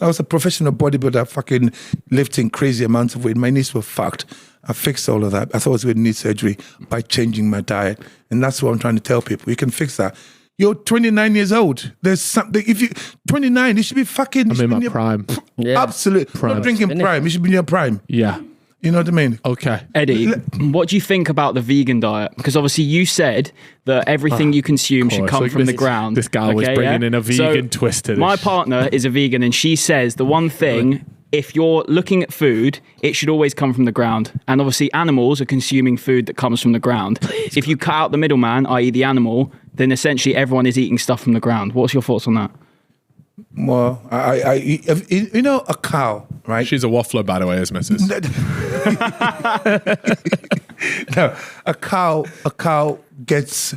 was a professional bodybuilder, fucking lifting crazy amounts of weight. My knees were fucked. I fixed all of that. I thought I was going to need surgery by changing my diet. And that's what I'm trying to tell people. You can fix that. You're 29 years old. There's something. If you 29, you should be fucking. I'm in my prime. Absolutely. Prime. Not drinking prime. You should be in your prime. Yeah. You know what I mean? Okay. Eddie, what do you think about the vegan diet? Because obviously you said that everything you consume should come from the ground. This guy was bringing in a vegan twist to this. My partner is a vegan, and she says the one thing, if you're looking at food, it should always come from the ground. And obviously animals are consuming food that comes from the ground. If you cut out the middleman, i.e. the animal, then essentially everyone is eating stuff from the ground. What's your thoughts on that? Well, you know, a cow, right? She's a waffler, by the way, is Mrs. No, a cow gets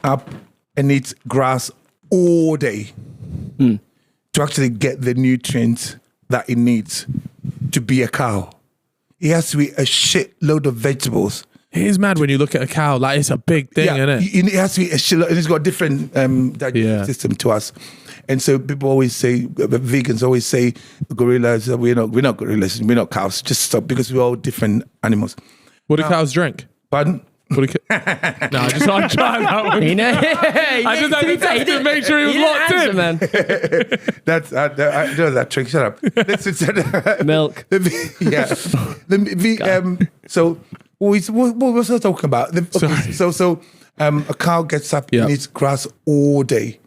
up and eats grass all day to actually get the nutrients that it needs to be a cow. It has to eat a shitload of vegetables. It is mad when you look at a cow. Like, it's a big thing, isn't it? It has to be a shitload, and it's got a different digestive system to us. And so people always say, vegans always say, gorillas, we're not gorillas, we're not cows. Just stop, because we're all different animals. What do cows drink? Pardon? No, I just want to try that one. I just had to test to make sure he was locked in. Man. That's I know that trick. Shut up. Milk. So what was I talking about? A cow gets up and eats grass all day.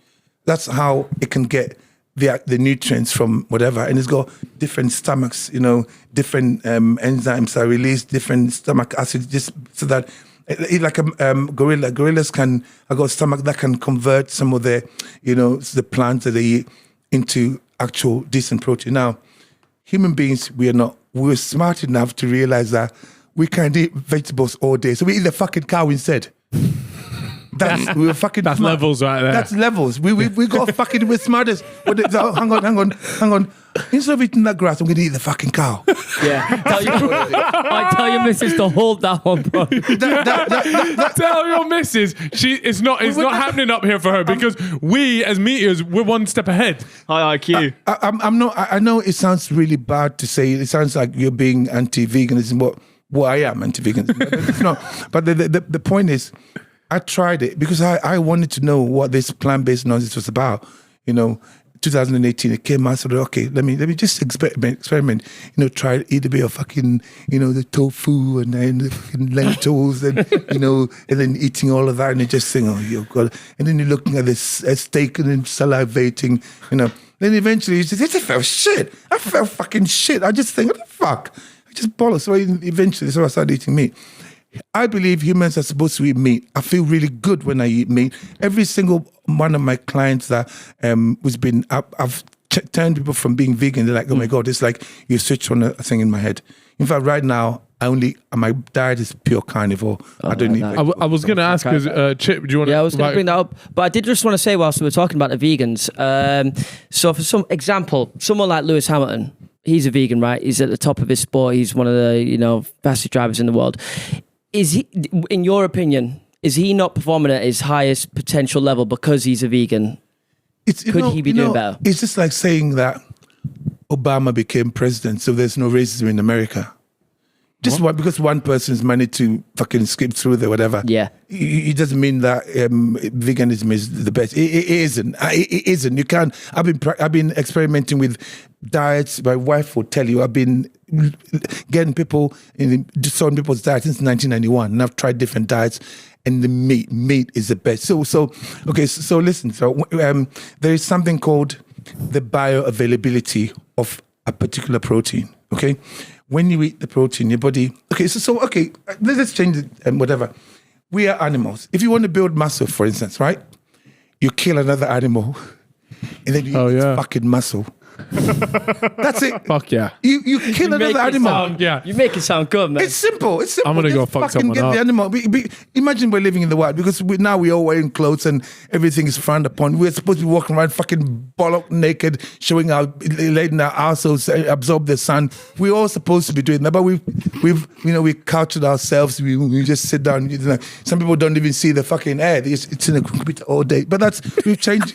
That's how it can get the nutrients from whatever, and it's got different stomachs. You know, different enzymes are released, different stomach acids, just so that. Like a gorillas have got a stomach that can convert some of the plants that they eat into actual decent protein. Now, human beings, we're smart enough to realize that we can't eat vegetables all day, so we eat the fucking cow instead. That's levels right there. That's levels. We got fucking, we're smartest. Hang on. Instead of eating that grass, I'm going to eat the fucking cow. Yeah. I tell your missus to hold that one, bro. Tell your missus it's not happening up here for her, because we as meteors, we're one step ahead. High IQ. I'm not. I know it sounds really bad to say. It sounds like you're being anti-veganism. Well, I am anti-veganism. It's not. But the point is, I tried it because I wanted to know what this plant-based nonsense was about. 2018, it came out, I said, okay, let me just experiment. Try to eat a bit of fucking, the tofu and the fucking lentils and, and then eating all of that, and you just think, oh, you've got, and then you're looking at this steak and then salivating, Then eventually you just, I felt fucking shit. I just think, what the fuck? I just bollocks. So eventually, I started eating meat. I believe humans are supposed to eat meat. I feel really good when I eat meat. Every single one of my clients that I've turned people from being vegan. They're like, oh my God, it's like you switch on a thing in my head. In fact, right now, my diet is pure carnivore. I don't eat. I was going to ask, because Chip, do you want to? Yeah, I was going to bring that up, but I did just want to say, whilst we were talking about the vegans, so for some example, someone like Lewis Hamilton, he's a vegan, right? He's at the top of his sport. He's one of the fastest drivers in the world. Is he, in your opinion, is he not performing at his highest potential level because he's a vegan? Could he be doing better? It's just like saying that Obama became president, so there's no racism in America. Just one, because one person's managed to fucking skip through the whatever. Yeah. It doesn't mean that veganism is the best. It isn't. It isn't. You can't. I've been experimenting with diets. My wife will tell you. I've been getting people on people's diets since 1991, and I've tried different diets. And the meat is the best. So listen. So there is something called the bioavailability of a particular protein. Okay. When you eat the protein, your body... Okay, let's change it and whatever. We are animals. If you want to build muscle, for instance, right? You kill another animal and then you eat its fucking muscle. That's it. Fuck yeah. You kill another animal. You make it sound good, man. It's simple. I'm going to go fuck someone get up. the animal. Imagine we're living in the wild because now we're all wearing clothes and everything is frowned upon. We're supposed to be walking around fucking bollock naked, showing our, letting our arseholes absorb the sun. We're all supposed to be doing that, but we cultured ourselves. We just sit down. Some people don't even see the fucking air. It's in a computer all day. But we've changed.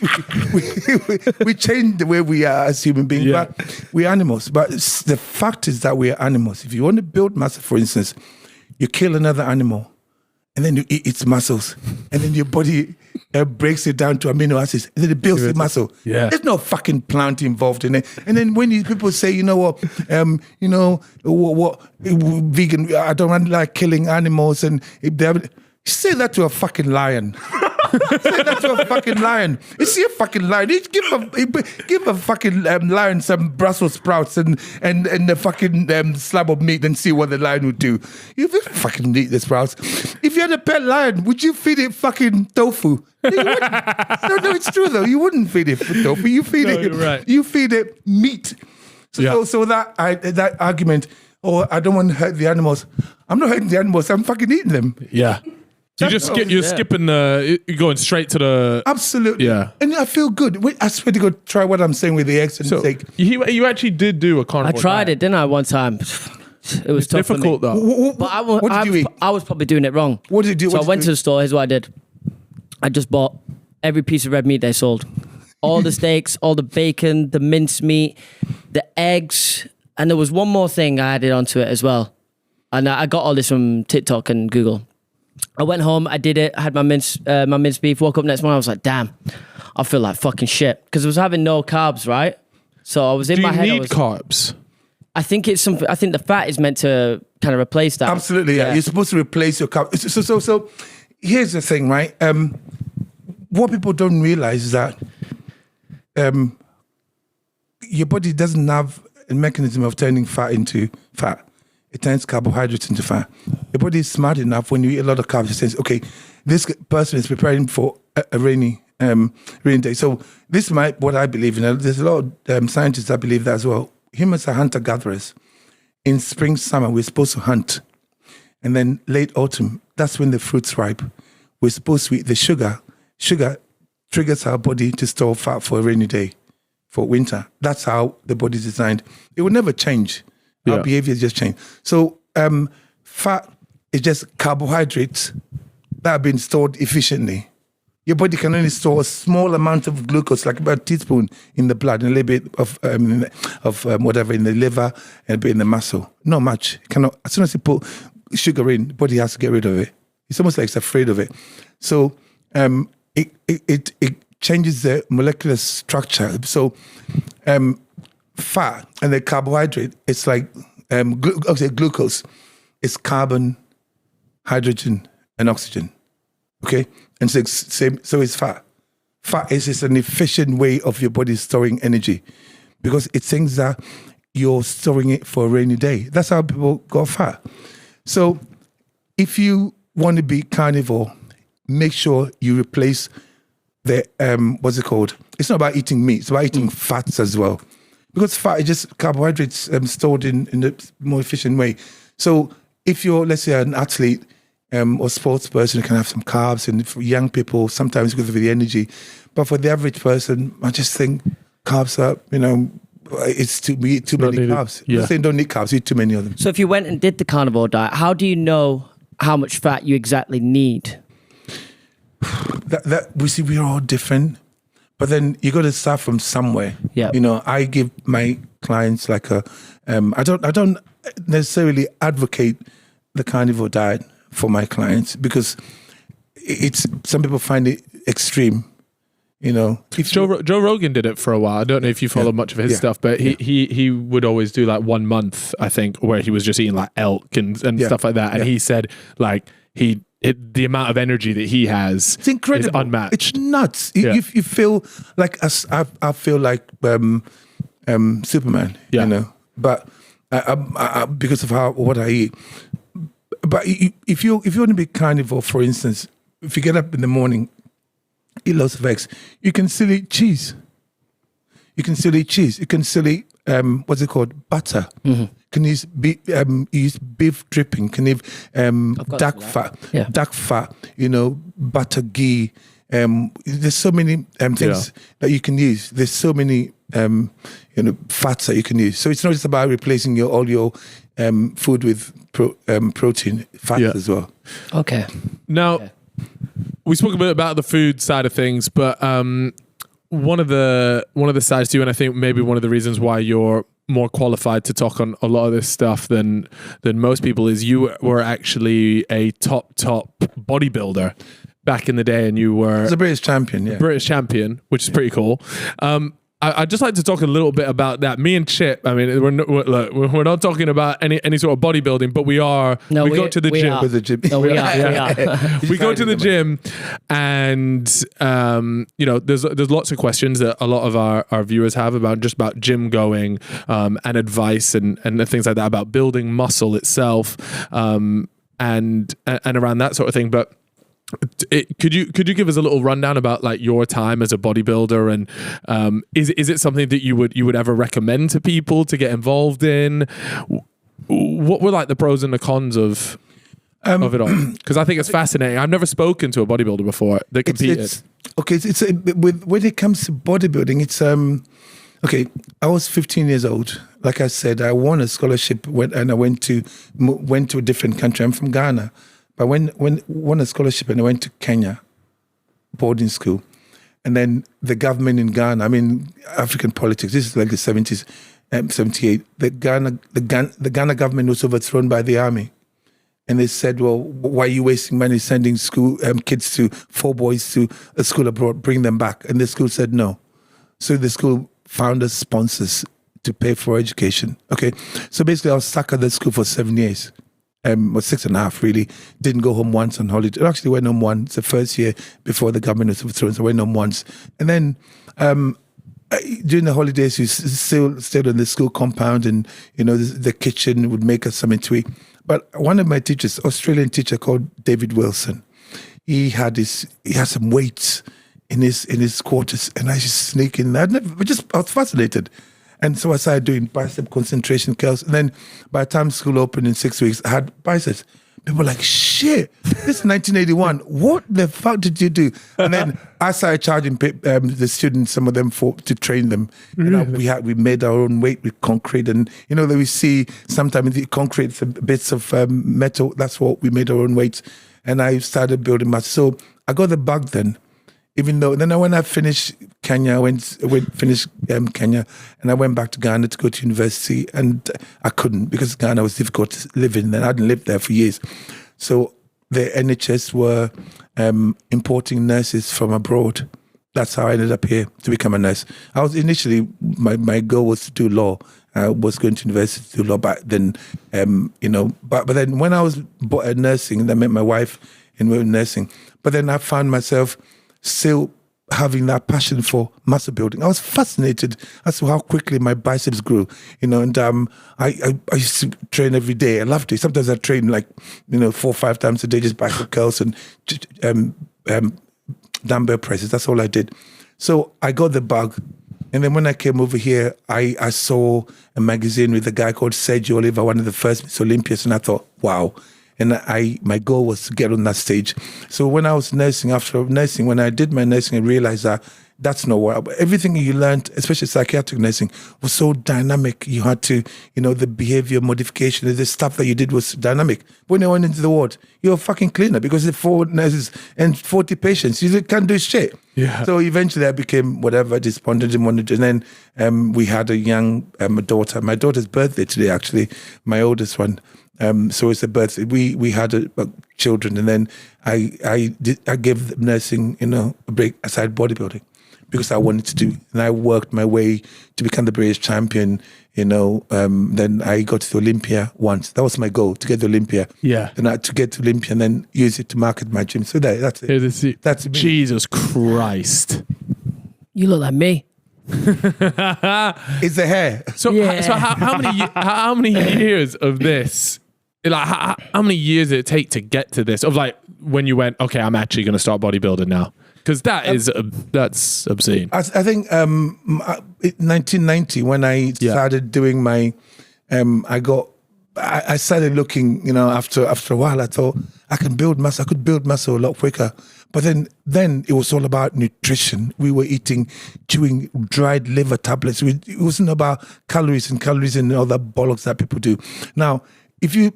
we changed the way we are as human beings. Yeah. But we're animals. But the fact is that we're animals. If you want to build muscle, for instance, you kill another animal and then you eat its muscles and then your body breaks it down to amino acids and then it builds the muscle. Yeah. There's no fucking plant involved in it. And then when people say, vegan, I don't like killing animals, and say that to a fucking lion. Say that to a fucking lion. You see a fucking lion, you give a fucking lion some Brussels sprouts and a fucking slab of meat and see what the lion would do. You fucking eat the sprouts. If you had a pet lion, would you feed it fucking tofu? No, you wouldn't. No, it's true though. You wouldn't feed it tofu. You feed it. You're right. You feed it meat. So that argument, I don't want to hurt the animals. I'm not hurting the animals. I'm fucking eating them. Yeah. So you're skipping you're going straight to the... Absolutely. Yeah. And I feel good. Wait, I swear to God, try what I'm saying with the eggs and steak. You actually did do a carnivore I tried diet. it, didn't I, one time? It was tough difficult for me. though. But what did you eat? I was probably doing it wrong. What did you do? So I went to the store. Here's what I did. I just bought every piece of red meat they sold. All the steaks, all the bacon, the minced meat, the eggs. And there was one more thing I added onto it as well. And I got all this from TikTok and Google. I went home, I did it, I had my minced beef, woke up next morning, I was like, damn, I feel like fucking shit. Because I was having no carbs, right? So I was in my head. Do you need carbs? I think it's something, I think the fat is meant to kind of replace that. Absolutely, yeah. You're supposed to replace your carbs. So here's the thing, right? What people don't realize is that your body doesn't have a mechanism of turning fat into fat. It turns carbohydrates into fat. Your body is smart enough when you eat a lot of carbs. It says, okay, this person is preparing for a rainy day. So this is what I believe in. There's a lot of scientists that believe that as well. Humans are hunter-gatherers. In spring, summer, we're supposed to hunt. And then late autumn, that's when the fruit's ripe. We're supposed to eat the sugar. Sugar triggers our body to store fat for a rainy day, for winter. That's how the body's designed. It will never change. Our behavior just changed. So fat is just carbohydrates that have been stored efficiently. Your body can only store a small amount of glucose, like about a teaspoon in the blood, and a little bit of whatever in the liver, and a bit in the muscle. Not much. It cannot. As soon as you put sugar in, the body has to get rid of it. It's almost like it's afraid of it. So it changes the molecular structure. So fat and the carbohydrate, it's like glucose. It's carbon, hydrogen, and oxygen. Okay, and so it's fat. Fat is just an efficient way of your body storing energy, because it thinks that you're storing it for a rainy day. That's how people got fat. So if you want to be carnivore, make sure you replace the what's it called? It's not about eating meat; it's about eating fats as well. Because fat is just carbohydrates stored in a more efficient way. So if you're, let's say, an athlete or sports person, you can have some carbs. And for young people, sometimes because of the energy. But for the average person, I just think carbs are, we eat too many carbs. I'm not saying don't eat carbs, you eat too many of them. So if you went and did the carnivore diet, how do you know how much fat you exactly need? We see we're all different. But then you got to start from somewhere. Yeah. I give my clients like a I don't necessarily advocate the carnivore diet for my clients because it's some people find it extreme. You know, Joe Rogan did it for a while. I don't know if you follow much of his stuff, but he would always do like 1 month, I think, where he was just eating like elk and stuff like that. And he said like the amount of energy that he has, it's incredible, is unmatched. It's nuts. You feel like I feel like Superman. You know, but I because of what I eat. But if you want to be carnivore, for instance, if you get up in the morning, eat lots of eggs, you can still eat cheese. You can still eat cheese. You can still eat what's it called? Butter. Mm-hmm. Can use beef dripping. Can use duck fat. Yeah. Duck fat. You know, butter ghee. There's so many things that you can use. There's so many fats that you can use. So it's not just about replacing all your food with protein, fat as well. Okay. Now, we spoke a bit about the food side of things, but one of the sides to you, and I think maybe one of the reasons why you're more qualified to talk on a lot of this stuff than most people is you were actually a top bodybuilder back in the day, and you were a British champion, British champion, which is pretty cool. I'd just like to talk a little bit about that. Me and Chip, I mean, we're not talking about any sort of bodybuilding, but we are. No, we go to the gym. Are. No, we are. We go to the gym, and there's lots of questions that a lot of our viewers have about gym going, and advice and things like that about building muscle itself, and around that sort of thing, but. Could you give us a little rundown about like your time as a bodybuilder, and is it something that you would ever recommend to people to get involved in? What were like the pros and the cons of it all? Because I think it's fascinating. I've never spoken to a bodybuilder before that competed. When it comes to bodybuilding, it's okay. I was 15 years old. Like I said, I won a scholarship and I went to a different country. I'm from Ghana. But when won a scholarship and I went to Kenya, boarding school, and then the government in Ghana, I mean, African politics, this is like the 70s, 78, the Ghana government was overthrown by the army. And they said, well, why are you wasting money sending school kids 4 boys to a school abroad, bring them back? And the school said no. So the school found us sponsors to pay for education. Okay, so basically I was stuck at the school for 7 years. Or 6.5 really. Didn't go home once on holiday. I actually went home once the first year before the government was overthrown. So I went home once. And then during the holidays, we still stayed on the school compound, and the kitchen would make us something to eat. But one of my teachers, Australian teacher called David Wilson, he had some weights in his quarters, and I just sneak in. I was fascinated. And so I started doing bicep concentration curls. And then by the time school opened in 6 weeks, I had biceps. People were like, shit, this is 1981. What the fuck did you do? And then I started charging the students, some of them, to train them. Really? We made our own weight with concrete. And, that we see sometimes the concrete, some bits of metal. That's what we made our own weights. And I started building muscle. So I got the bug then. Even though, then when I finished Kenya, I finished Kenya, and I went back to Ghana to go to university, and I couldn't because Ghana was difficult to live in, and I hadn't lived there for years. So the NHS were importing nurses from abroad. That's how I ended up here to become a nurse. I was initially, my goal was to do law. I was going to university to do law, but then, but then when I was nursing, I met my wife and we were nursing. But then I found myself still having that passion for muscle building. I was fascinated as to how quickly my biceps grew, and I used to train every day. I loved it. Sometimes I train 4 or 5 times a day, just bicep curls and dumbbell presses. That's all I did. So I got the bug. And then when I came over here, I saw a magazine with a guy called Sergio Oliva, one of the first Mr Olympias, and I thought, wow. And my goal was to get on that stage. So when I was nursing, when I did my nursing, I realized that that's not what. Everything you learned, especially psychiatric nursing, was so dynamic. You had to, the behavior modification, the stuff that you did was dynamic. When I went into the ward, you're a fucking cleaner because there's 4 nurses and 40 patients. You can't do shit. Yeah. So eventually I became whatever, despondent and wanted to. And then we had a young daughter. My daughter's birthday today, actually, my oldest one. So it's a birthday. We had children, and then I gave nursing, a break aside bodybuilding because I wanted to do, and I worked my way to become the British champion. Then I got to the Olympia once. That was my goal, to get to Olympia. Yeah. And to get to Olympia and then use it to market my gym. So that's it. That's me. Jesus Christ. You look like me. It's the hair. So how many years of this? Like how many years did it take to get to this? Of like when you went, okay, I'm actually going to start bodybuilding now, because that's obscene. I think 1990 when I started doing my, I started looking. After a while, I thought I can build muscle. I could build muscle a lot quicker. But then it was all about nutrition. We were chewing dried liver tablets. It wasn't about calories and all that bollocks that people do. Now,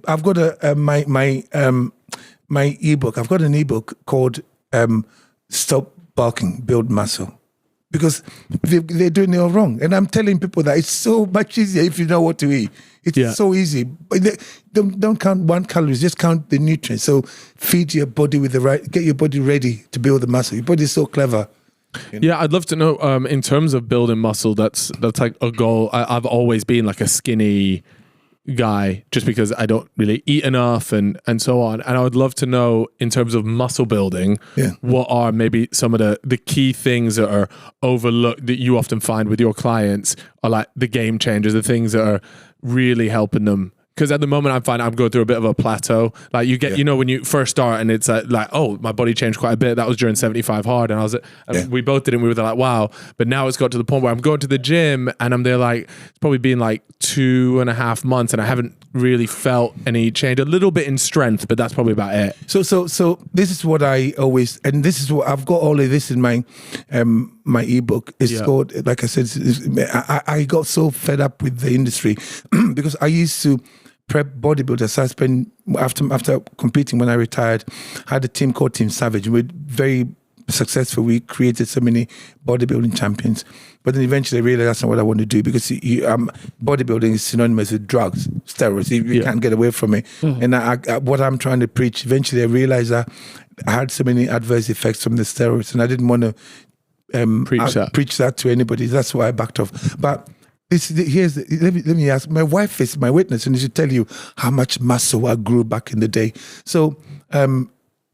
I've got my ebook. I've got an ebook called Stop Bulking, Build Muscle, because they're doing it all wrong. And I'm telling people that it's so much easier if you know what to eat. It's so easy. But don't count 1 calories, just count the nutrients. So feed your body get your body ready to build the muscle. Your body's so clever. Yeah, I'd love to know, in terms of building muscle, that's like a goal. I've always been like a skinny guy just because I don't really eat enough and so on. And I would love to know, in terms of muscle building, what are maybe some of the key things that are overlooked that you often find with your clients are like the game changers, the things that are really helping them. Because at the moment I find I'm going through a bit of a plateau. Like you get, when you first start and it's like, oh, my body changed quite a bit. That was during 75 hard. And I was, we both did it. And we were like, wow. But now it's got to the point where I'm going to the gym and I'm there like, it's probably been like 2.5 months and I haven't really felt any change. A little bit in strength, but that's probably about it. So this is what I always, and this is what I've got all of this in my my ebook. It's called, like I said, I got so fed up with the industry because I used to prep bodybuilders. I spent after competing when I retired, I had a team called Team Savage. We were very successful. We created so many bodybuilding champions. But then eventually I realized that's not what I want to do, because bodybuilding is synonymous with drugs, steroids. You can't get away from it. And what I'm trying to preach, eventually I realized that I had so many adverse effects from the steroids, and I didn't want to preach that to anybody. That's why I backed off. But let me ask. My wife is my witness, and she should tell you how much muscle I grew back in the day. So,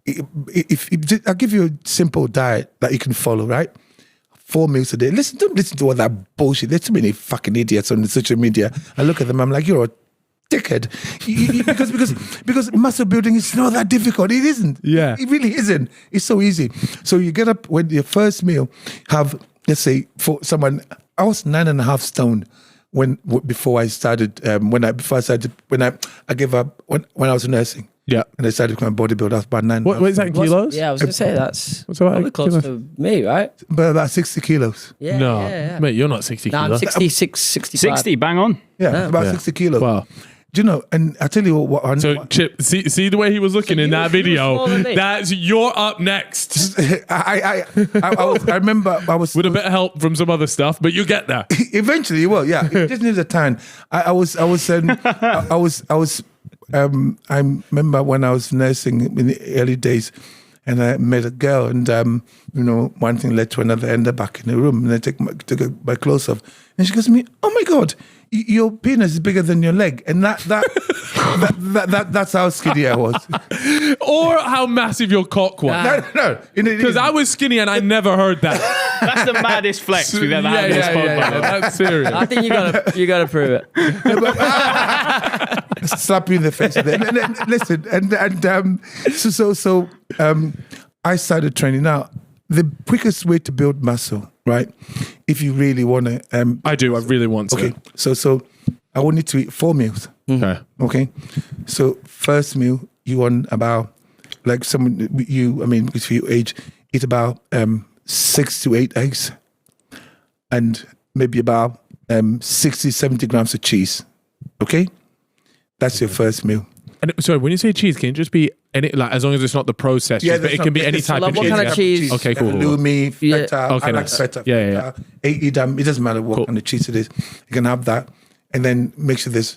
if I'll give you a simple diet that you can follow, right? 4 meals a day. Don't listen to all that bullshit. There's too many fucking idiots on the social media. I look at them, I'm like, you're a dickhead. because muscle building is not that difficult. It isn't. Yeah. It really isn't. It's so easy. So you get up when your first meal, have, let's say, for someone, I was 9.5 stone before I started. When I gave up when I was nursing. Yeah, and I started becoming a bodybuilder. I was about 9. What is that in kilos? Yeah, I was going to say that's probably close to me, right? But about 60 kilos. Yeah, no, mate, you're not 60 kilos. I'm 66, 65. 60, bang on. Yeah, about 60 kilos. Wow. Do you know? And I tell you what. So Chip, see the way he was looking in that video. That's you're up next. I remember I was with a bit of help from some other stuff, but you get there eventually. You will, yeah. It just needs a time. I remember when I was nursing in the early days, and I met a girl, and one thing led to another. I ended up back in the room, and I took my clothes off, and she goes to me, "Oh my God, your penis is bigger than your leg," and that's how skinny I was, or how massive your cock was. No, because I was skinny and I never heard that. That's the maddest flex we've ever had in this podcast. That's serious. I think you gotta prove it. Slap you in the face. Listen, and I started training. Now, the quickest way to build muscle, right? If you really want to, I do. I really want to. Okay, so I want you to eat 4 meals. Okay. So first meal, you want about, like someone because for your age, eat about 6 to 8 eggs and maybe about 60, 70 grams of cheese. Okay? That's your first meal. And sorry, when you say cheese, can it just be any, like, as long as it's not the processed cheese, but it can be any type of cheese? What kind of cheese? Okay, cool. Halloumi, feta, Okay, I like nice. feta. Yeah. It doesn't matter what kind of cheese it is. You can have that, and then make sure this.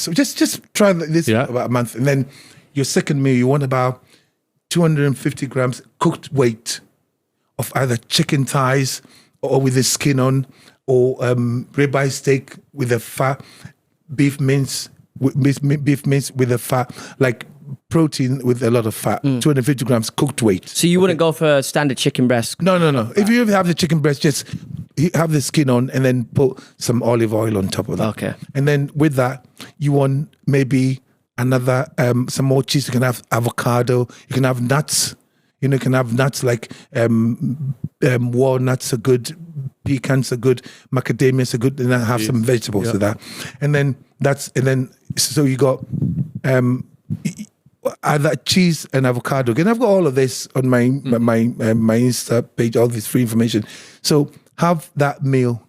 So just try this for about a month, and then your second meal, you want about 250 grams cooked weight of either chicken thighs or with the skin on, or ribeye steak with the fat, beef mince with the fat, like protein with a lot of fat, 250 grams cooked weight. So you wouldn't go for standard chicken breast? No. If you have the chicken breast, just have the skin on and then put some olive oil on top of that. Okay. And then with that, you want maybe another, some more cheese. You can have avocado. You can have nuts. You can have nuts like walnuts are good, pecans are good, macadamias are good, and then have some vegetables with that. And then so you got either cheese and avocado. And I've got all of this on my Insta page, all this free information. So have that meal,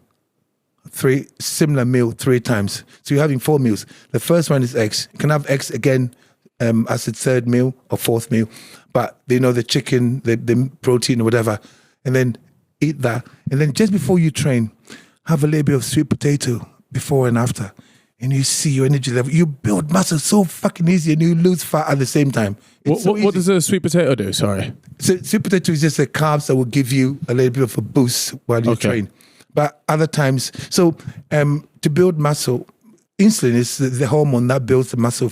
similar meal 3 times. So you're having 4 meals. The first one is eggs. You can have eggs again as a third meal or fourth meal. But the chicken, the protein or whatever, and then eat that. And then just before you train, have a little bit of sweet potato before and after. And you see your energy level. You build muscle so fucking easy, and you lose fat at the same time. What does a sweet potato do? Sorry. So sweet potato is just the carbs that will give you a little bit of a boost while you train. But other times, so to build muscle, insulin is the hormone that builds the muscle,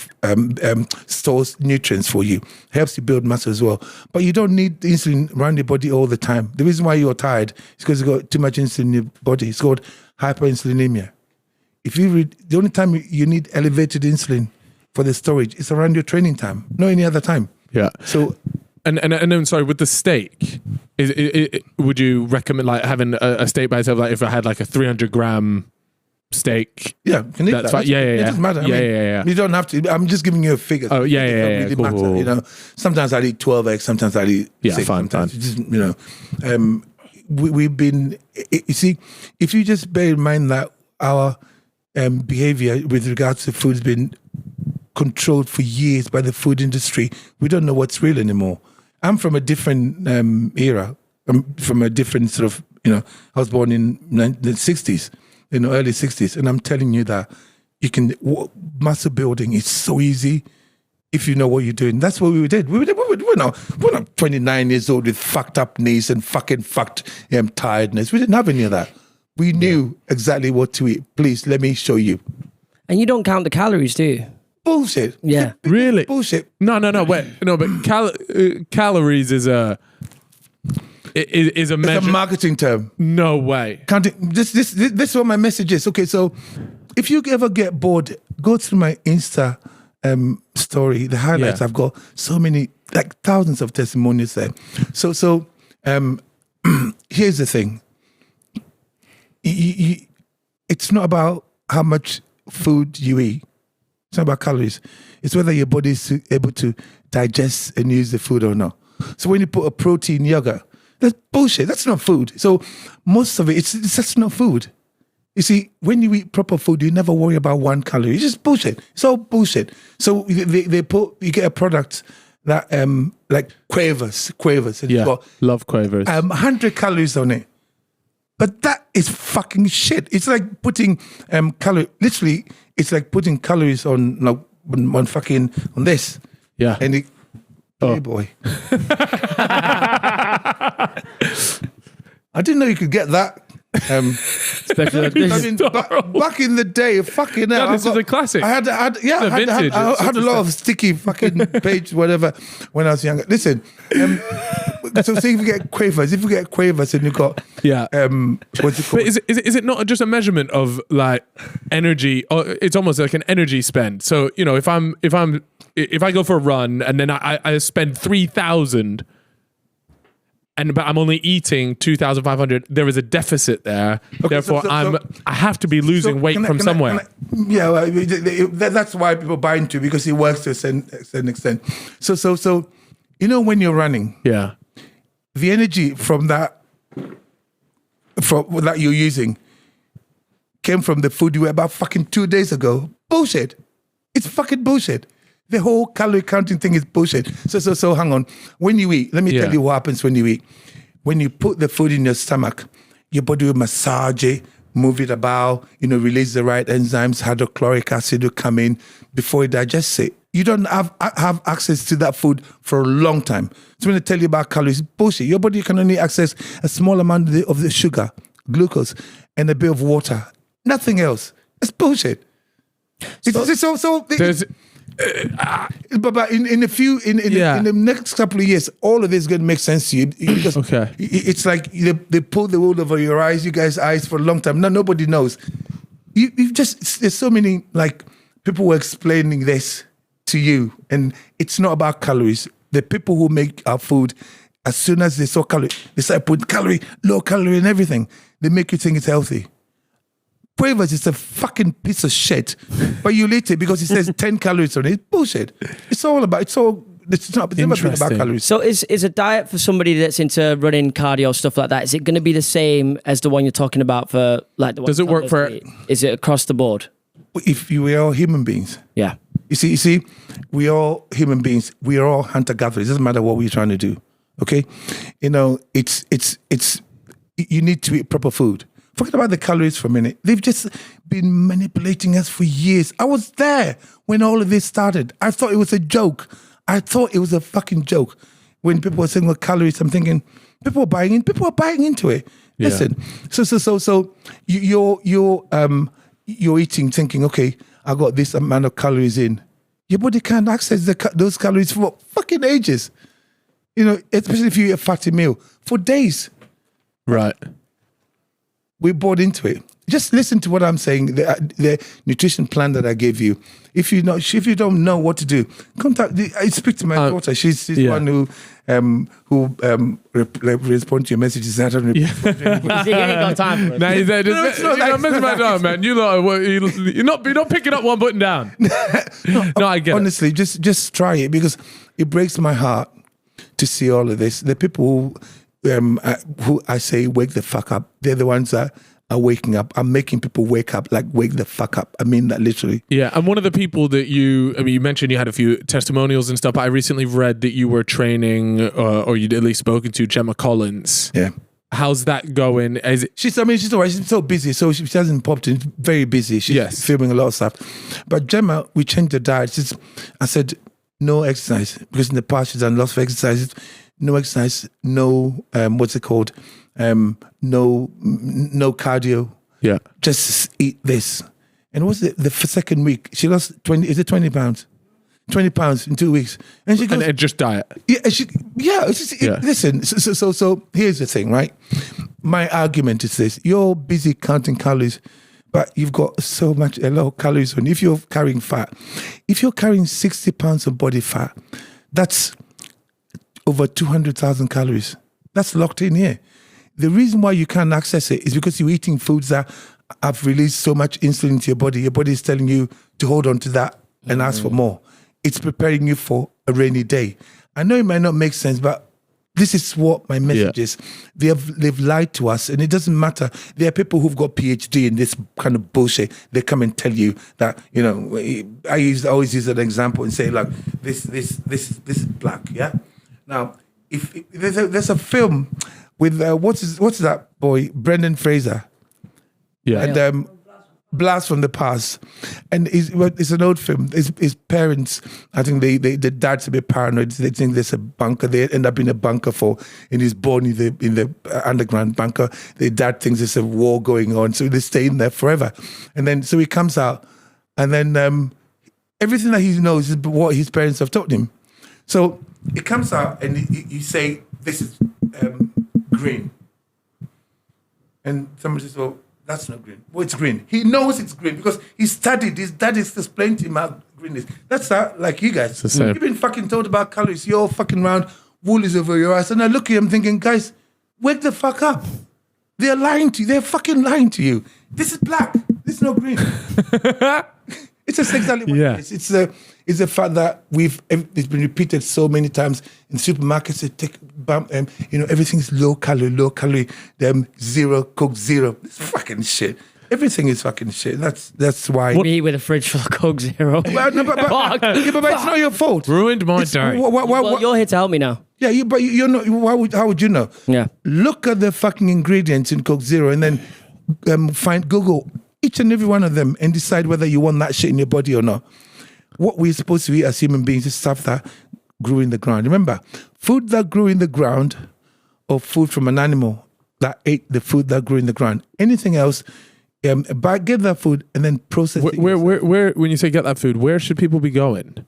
stores nutrients for you, helps you build muscle as well. But you don't need insulin around your body all the time. The reason why you're tired is because you've got too much insulin in your body. It's called hyperinsulinemia. If you read, the only time you need elevated insulin for the storage is around your training time, not any other time. Yeah. So, and then sorry, with the steak, would you recommend like having a steak by itself? Like if I had like a 300-gram steak, yeah, you can eat that. Fine. Yeah. It doesn't matter. Yeah. You don't have to. I'm just giving you a figure. Oh yeah. It doesn't really matter. Cool. Sometimes I eat 12 eggs. Sometimes I eat 6. Fine. Just, we've been. You see, if you just bear in mind that our behavior with regards to food has been controlled for years by the food industry, we don't know what's real anymore. I'm from a different era. I'm from a different sort of, I was born in the 60s, early 60s. And I'm telling you that muscle building is so easy if you know what you're doing. That's what we did. We're not 29 years old with fucked up knees and fucking fucked tiredness. We didn't have any of that. We knew exactly what to eat. Please, let me show you. And you don't count the calories, do you? Bullshit. Yeah. Really? Bullshit. No. Wait. No, but calories is a measure. It's a marketing term. No way. Counting. This is what my message is. Okay, so if you ever get bored, go through my Insta story. The highlights. I've got so many, like thousands of testimonials there. So here's the thing. It's not about how much food you eat. It's not about calories. It's whether your body is able to digest and use the food or not. So when you put a protein yogurt, that's bullshit. That's not food. So most of it, that's not food. You see, when you eat proper food, you never worry about 1 calorie. It's just bullshit. It's all bullshit. So you get a product that like Quavers. And Yeah, love Quavers. 100 calories on it. But that is fucking shit. It's like putting literally, it's like putting calories on fucking on this. Yeah. And hey boy. I didn't know you could get that. Special I mean, back in the day, fucking hell. No, this is a classic. I had a lot of sticky fucking page, whatever, when I was younger. Listen, so if you get Quavers, and you've got what's it called? But is it not just a measurement of like energy? Or it's almost like an energy spend. So if I go for a run and then I spend 3,000. But I'm only eating 2,500. There is a deficit there. Okay, therefore, I have to be losing weight from somewhere. That's why people buy into it, because it works to a certain extent. So when you're running, yeah, the energy from that that you're using came from the food you were about fucking 2 days ago. Bullshit. It's fucking bullshit. The whole calorie counting thing is bullshit. So hang on. When you eat, let me tell you what happens when you eat. When you put the food in your stomach, your body will massage it, move it about, release the right enzymes, hydrochloric acid will come in before it digests it. You don't have access to that food for a long time. So when I tell you about calories, bullshit. Your body can only access a small amount of the sugar, glucose, and a bit of water. Nothing else. It's bullshit. But in the next couple of years, all of this is going to make sense to you because it's like they pull the wool over your eyes, you guys' eyes for a long time. Now nobody knows. There's so many people were explaining this to you, and it's not about calories. The people who make our food, as soon as they saw calorie, they start putting low calorie, and everything. They make you think it's healthy. Quavers is a fucking piece of shit, but you eat it because it says 10 calories on it. It's bullshit. It's never been about calories. So is a diet for somebody that's into running, cardio, stuff like that, is it going to be the same as the one you're talking about for the one? Does it work for? Is it across the board? We're all human beings. Yeah. You see, we are all human beings. We are all hunter-gatherers. It doesn't matter what we're trying to do. Okay? It's you need to eat proper food. Forget about the calories for a minute. They've just been manipulating us for years. I was there when all of this started. I thought it was a joke. I thought it was a fucking joke. When people were saying, well, calories, I'm thinking, people are buying into it. Yeah. Listen, so you're eating thinking, okay, I got this amount of calories in. Your body can't access those calories for fucking ages. Especially if you eat a fatty meal for days. Right. We bought into it. Just listen to what I'm saying. The nutrition plan that I gave you. If you don't know what to do, I speak to my daughter. She's the one who respond to your messages. I don't ain't got time for it. No, you're messing my dog, man. You're not picking up one button down. No, I get it. Honestly, just try it because it breaks my heart to see all of this. The people who I say wake the fuck up, they're the ones that are waking up. I'm making people wake up, wake the fuck up. I mean that literally. Yeah, and one of the people that you mentioned you had a few testimonials and stuff, but I recently read that you were training, or you'd at least spoken to Gemma Collins. Yeah. How's that going? She's all right. She's so busy, so she hasn't popped in. Very busy. She's filming a lot of stuff. But Gemma, we changed the diet. I said, no exercise, because in the past she's done lots of exercises. No exercise, no what's it called? No cardio. Yeah. Just eat this. And what's it? The second week she lost 20. Is it 20 pounds? 20 pounds in 2 weeks. And she goes, and just diet. Yeah. Listen. So here's the thing, right? My argument is this: you're busy counting calories, but you've got a lot of calories on. If you're carrying fat, if you're carrying 60 pounds of body fat, that's over 200,000 calories. That's locked in here. The reason why you can't access it is because you're eating foods that have released so much insulin to your body. Your body is telling you to hold on to that and ask for more. It's preparing you for a rainy day. I know it might not make sense, but this is what my message is. They've lied to us, and it doesn't matter. There are people who've got PhD in this kind of bullshit. They come and tell you that, I always use an example and say, like, this is black, yeah? Now, if there's a film with what's that boy, Brendan Fraser, and Blast from the Past, and it's an old film. His parents, I think the dad's a bit paranoid. They think there's a bunker. They end up in a bunker and he's born in the underground bunker. The dad thinks there's a war going on, so they stay in there forever. And then so he comes out, and then everything that he knows is what his parents have taught him. So it comes out, and you say, this is green. And somebody says, well, that's not green. Well, it's green. He knows it's green because he studied. His dad is explained to him how green is. That's like you guys. You've been fucking told about calories. You're all fucking round. Wool is over your eyes. And I look at him thinking, guys, wake the fuck up. They're lying to you. They're fucking lying to you. This is black. This is not green. It's just exactly what it is. It's the fact that it's been repeated so many times in supermarkets. They take everything's low calorie, zero, Coke zero. It's fucking shit. Everything is fucking shit. That's why. Me with a fridge full of Coke Zero. But it's not your fault. Ruined my day. Well, you're here to help me now. Yeah, you're not. How would you know? Yeah. Look at the fucking ingredients in Coke Zero and then Google each and every one of them and decide whether you want that shit in your body or not. What we're supposed to eat as human beings is stuff that grew in the ground. Remember, food that grew in the ground or food from an animal that ate the food that grew in the ground. Anything else, get that food and then process it. Where, when you say get that food, where should people be going?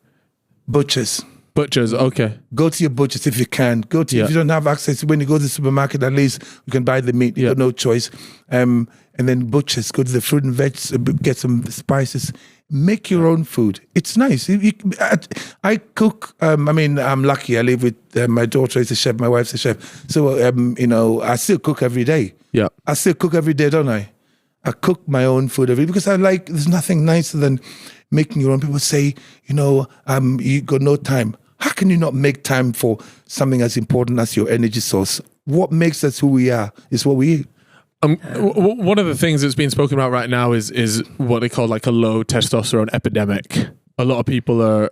Butchers. Butchers, okay. Go to your butchers if you can. If you don't have access, when you go to the supermarket, at least you can buy the meat. You have no choice. And then butchers, go to the fruit and veg, get some spices. Make your own food. It's nice. I cook. I'm lucky. I live with my daughter is a chef. My wife's a chef. So I still cook every day. Yeah, I still cook every day, don't I? I cook my own food every day because there's nothing nicer than making your own. People say, you got no time. How can you not make time for something as important as your energy source? What makes us who we are is what we eat. One of the things that's being spoken about right now is what they call like a low testosterone epidemic. A lot of people are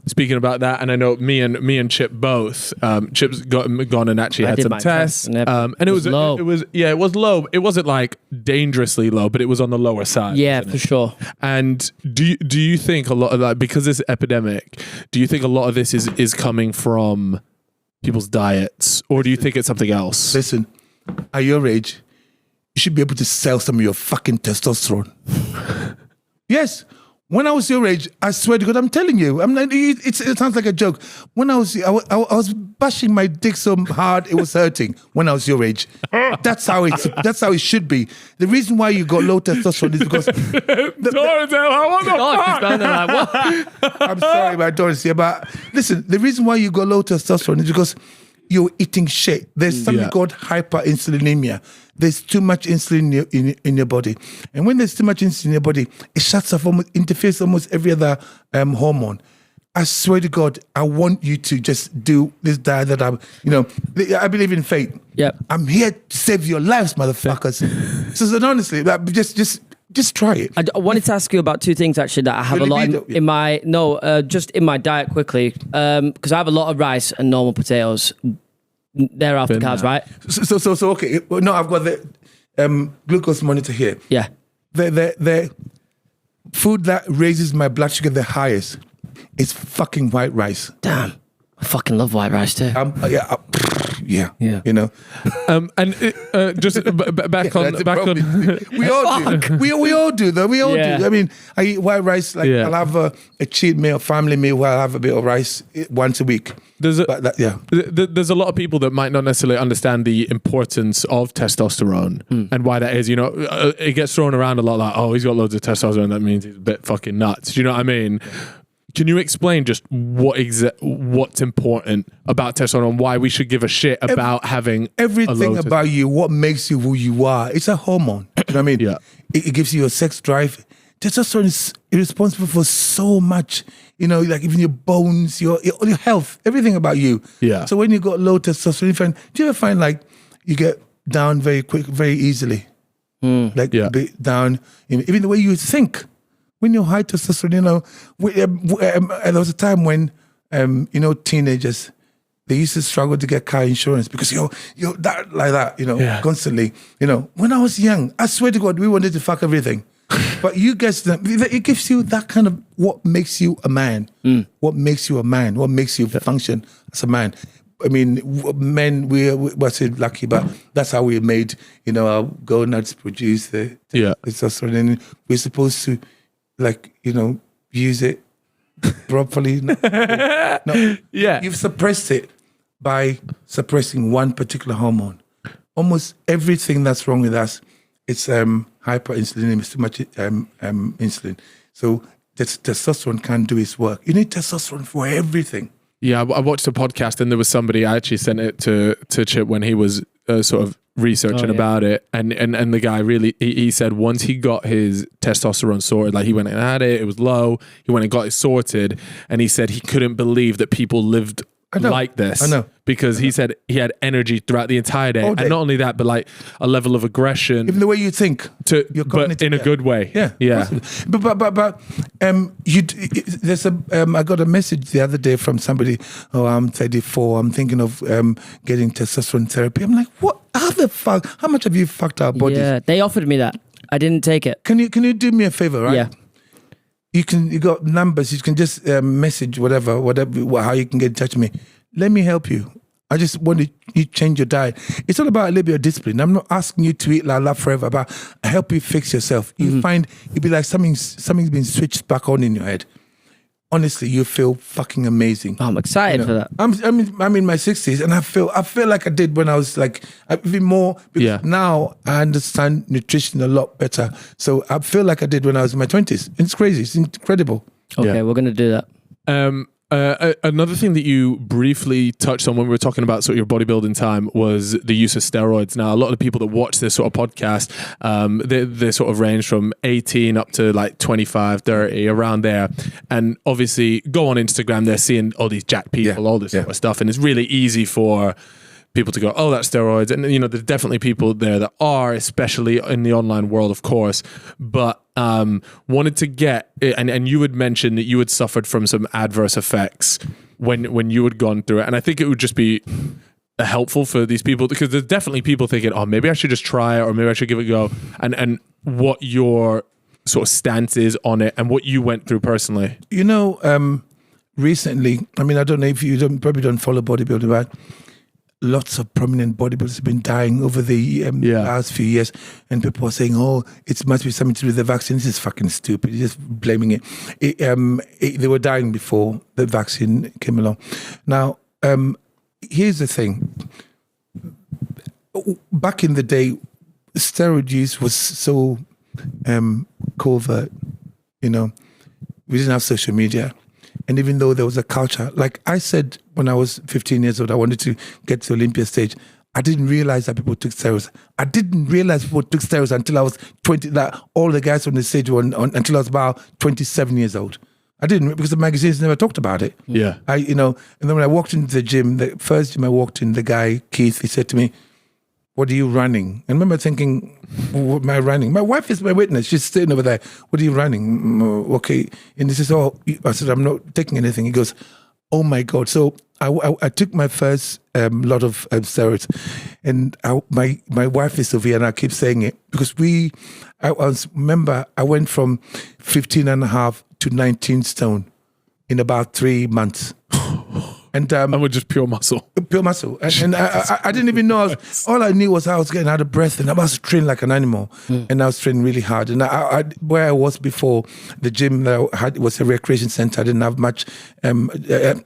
speaking about that, and I know me and Chip both. Chip's gone and actually had some tests, and it was low. It was low. It wasn't like dangerously low, but it was on the lower side. Yeah, for sure. And do you think a lot of that, because this epidemic, do you think a lot of this is coming from people's diets, or do you think it's something else? Listen, at your age, you should be able to sell some of your fucking testosterone. Yes. When I was your age, I swear to God, I'm telling you, it sounds like a joke. When I was bashing my dick so hard, it was hurting when I was your age. That's how it should be. The reason why you got low testosterone is because... I'm sorry, my daughter's here, but listen, the reason why you got low testosterone is because you're eating shit. There's something called hyperinsulinemia. There's too much insulin in your body. And when there's too much insulin in your body, it shuts off, interferes almost every other hormone. I swear to God, I want you to just do this diet that I believe in fate. Yep. I'm here to save your lives, motherfuckers. So honestly, just try it. I wanted to ask you about two things actually that I have a lot in my just in my diet quickly, because I have a lot of rice and normal potatoes. They're after carbs, right? So okay. No, I've got the glucose monitor here. Yeah. The food that raises my blood sugar the highest is fucking white rice. Damn. I fucking love white rice too. Yeah. And just back on. We all do. We all do though. We all do. I mean, I eat white rice. I'll have a cheat meal, family meal where I'll have a bit of rice once a week. There's a lot of people that might not necessarily understand the importance of testosterone and why that is. It gets thrown around a lot like, oh, he's got loads of testosterone. That means he's a bit fucking nuts. Do you know what I mean? Can you explain just what's important about testosterone, why we should give a shit about having everything about you, what makes you who you are? It's a hormone. You know what I mean? Yeah. It gives you a sex drive. Testosterone is responsible for so much, like even your bones, your health, everything about you. Yeah. So when you got low testosterone, do you ever find like you get down very quick, very easily? A bit down, even the way you think. When you're high testosterone, there was a time when, teenagers, they used to struggle to get car insurance because you're that like that, constantly. When I was young, I swear to God, we wanted to fuck everything. But you guys, it gives you that kind of what makes you a man, what makes you a man, what makes you function as a man. I mean, men, we're lucky, but that's how we're made. Our gonads produce the testosterone, and we're supposed to, use it properly. No. Yeah. You've suppressed it by suppressing one particular hormone. Almost everything that's wrong with us, it's hyperinsulinemia, it's too much insulin. So testosterone can't do its work. You need testosterone for everything. Yeah, I watched a podcast and there was somebody, I actually sent it to Chip when he was sort of researching about it, and the guy really, he said once he got his testosterone sorted, like he went and had it was low, he went and got it sorted, and he said he couldn't believe that people lived like this. I know. Because he said he had energy throughout the entire day. And not only that, but like a level of aggression. Even the way you think. But in a good way. Yeah. Yeah. But there's I got a message the other day from somebody, I'm 34, I'm thinking of getting testosterone therapy. I'm like, what? How the fuck? How much have you fucked our bodies? Yeah, they offered me that. I didn't take it. Can you do me a favor, right? Yeah. You got numbers, you can just message whatever, how you can get in touch with me. Let me help you. I just want you to change your diet. It's all about a little bit of discipline. I'm not asking you to eat la la forever, but I help you fix yourself. You find you'll be like something's been switched back on in your head. Honestly, you feel fucking amazing. I'm excited for that. I'm in my 60s, and I feel like I did when I was like even more. Because now I understand nutrition a lot better. So I feel like I did when I was in my 20s. It's crazy. It's incredible. Okay, we're gonna do that. Another thing that you briefly touched on when we were talking about sort of your bodybuilding time was the use of steroids. Now, a lot of the people that watch this sort of podcast, they sort of range from 18 up to like 25, 30, around there. And obviously go on Instagram, they're seeing all these jacked people, all this sort of stuff. And it's really easy for people to go, oh, that's steroids. And, you know, there's definitely people there that are, especially in the online world, of course. But wanted to get, and you had mentioned that you had suffered from some adverse effects when you had gone through it. And I think it would just be helpful for these people, because there's definitely people thinking, oh, maybe I should just try it, or maybe I should give it a go. And what your sort of stance is on it and what you went through personally. You know, recently, I mean, I don't know if you probably don't follow bodybuilding, but lots of prominent bodybuilders have been dying over the last few years, and people are saying, "Oh, it must be something to do with the vaccine." This is fucking stupid. You're just blaming it. They were dying before the vaccine came along. Now, here's the thing. Back in the day, steroid use was so covert. You know, we didn't have social media. And even though there was a culture, like I said, when I was 15 years old, I wanted to get to Olympia stage. I didn't realize that people took steroids. I didn't realize people took steroids until I was 20, that all the guys on the stage were until I was about 27 years old. I didn't, because the magazines never talked about it. Yeah. And then when I walked into the gym, the first gym I walked in, the guy, Keith, he said to me, "What are you running?" And I remember thinking, what am I running? My wife is my witness. She's sitting over there. "What are you running?" Okay. And he says, "Oh," I said, "I'm not taking anything." He goes, "Oh my God." So I took my first lot of steroids, and my wife is over here, and I keep saying it, because I went from 15.5 to 19 stone in about 3 months. And with just pure muscle. Pure muscle. And I didn't even know. All I knew was I was getting out of breath, and I was trained like an animal. And I was training really hard. And where I was before, the gym that I had was a recreation center. I didn't have much, didn't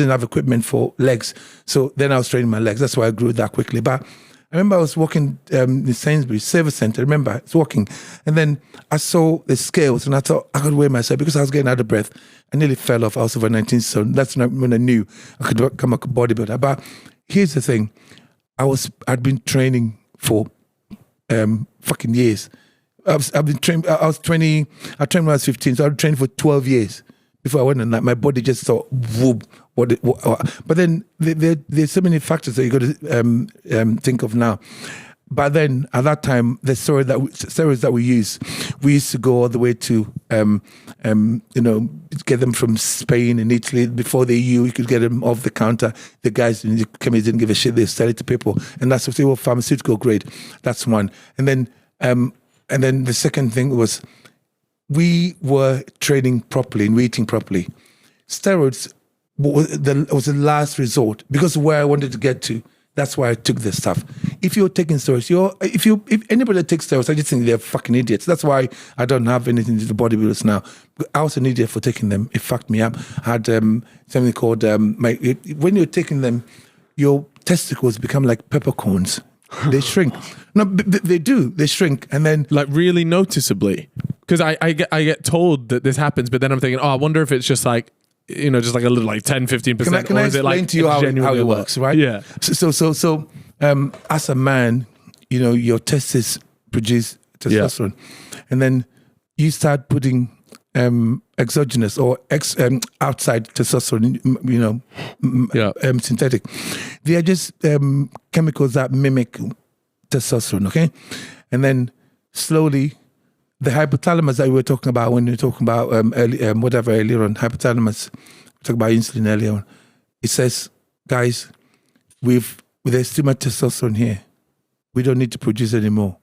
have equipment for legs. So then I was training my legs. That's why I grew that quickly. But I remember I was walking in Sainsbury's Service Centre. Remember, I was walking. And then I saw the scales, and I thought I could weigh myself, because I was getting out of breath. I nearly fell off. I was over 19, so that's when I knew I could become a bodybuilder. But here's the thing. I'd been training for fucking years. I've been trained. I trained when I was 15, so I trained for 12 years before I went on that. My body just thought, whoop. But then there's so many factors that you got to think of now. But then at that time, the steroids that we used to go all the way to, get them from Spain and Italy. Before the EU, you could get them off the counter. The guys in the chemist didn't give a shit. They sell it to people, and that's what they were pharmaceutical grade. That's one. And then the second thing was, we were training properly and we eating properly. Steroids was the last resort, because where I wanted to get to. That's why I took this stuff. If you're taking steroids, if anybody that takes steroids, I just think they're fucking idiots. That's why I don't have anything to do with bodybuilders now. I was an idiot for taking them. It fucked me up. I had something called when you're taking them, your testicles become like peppercorns. They shrink. No, they do. They shrink, and then like really noticeably. Because I get told that this happens, but then I'm thinking, oh, I wonder if it's just like just like a little like 10, 15%? Can I explain to you how it works, right? Yeah. So as a man, your testes produce testosterone, and then you start putting exogenous or outside testosterone, synthetic. They are just chemicals that mimic testosterone, okay? And then slowly, the hypothalamus that we were talking about when we were talking about earlier on, hypothalamus, we talked about insulin earlier on. It says, guys, there's too much testosterone here. We don't need to produce anymore.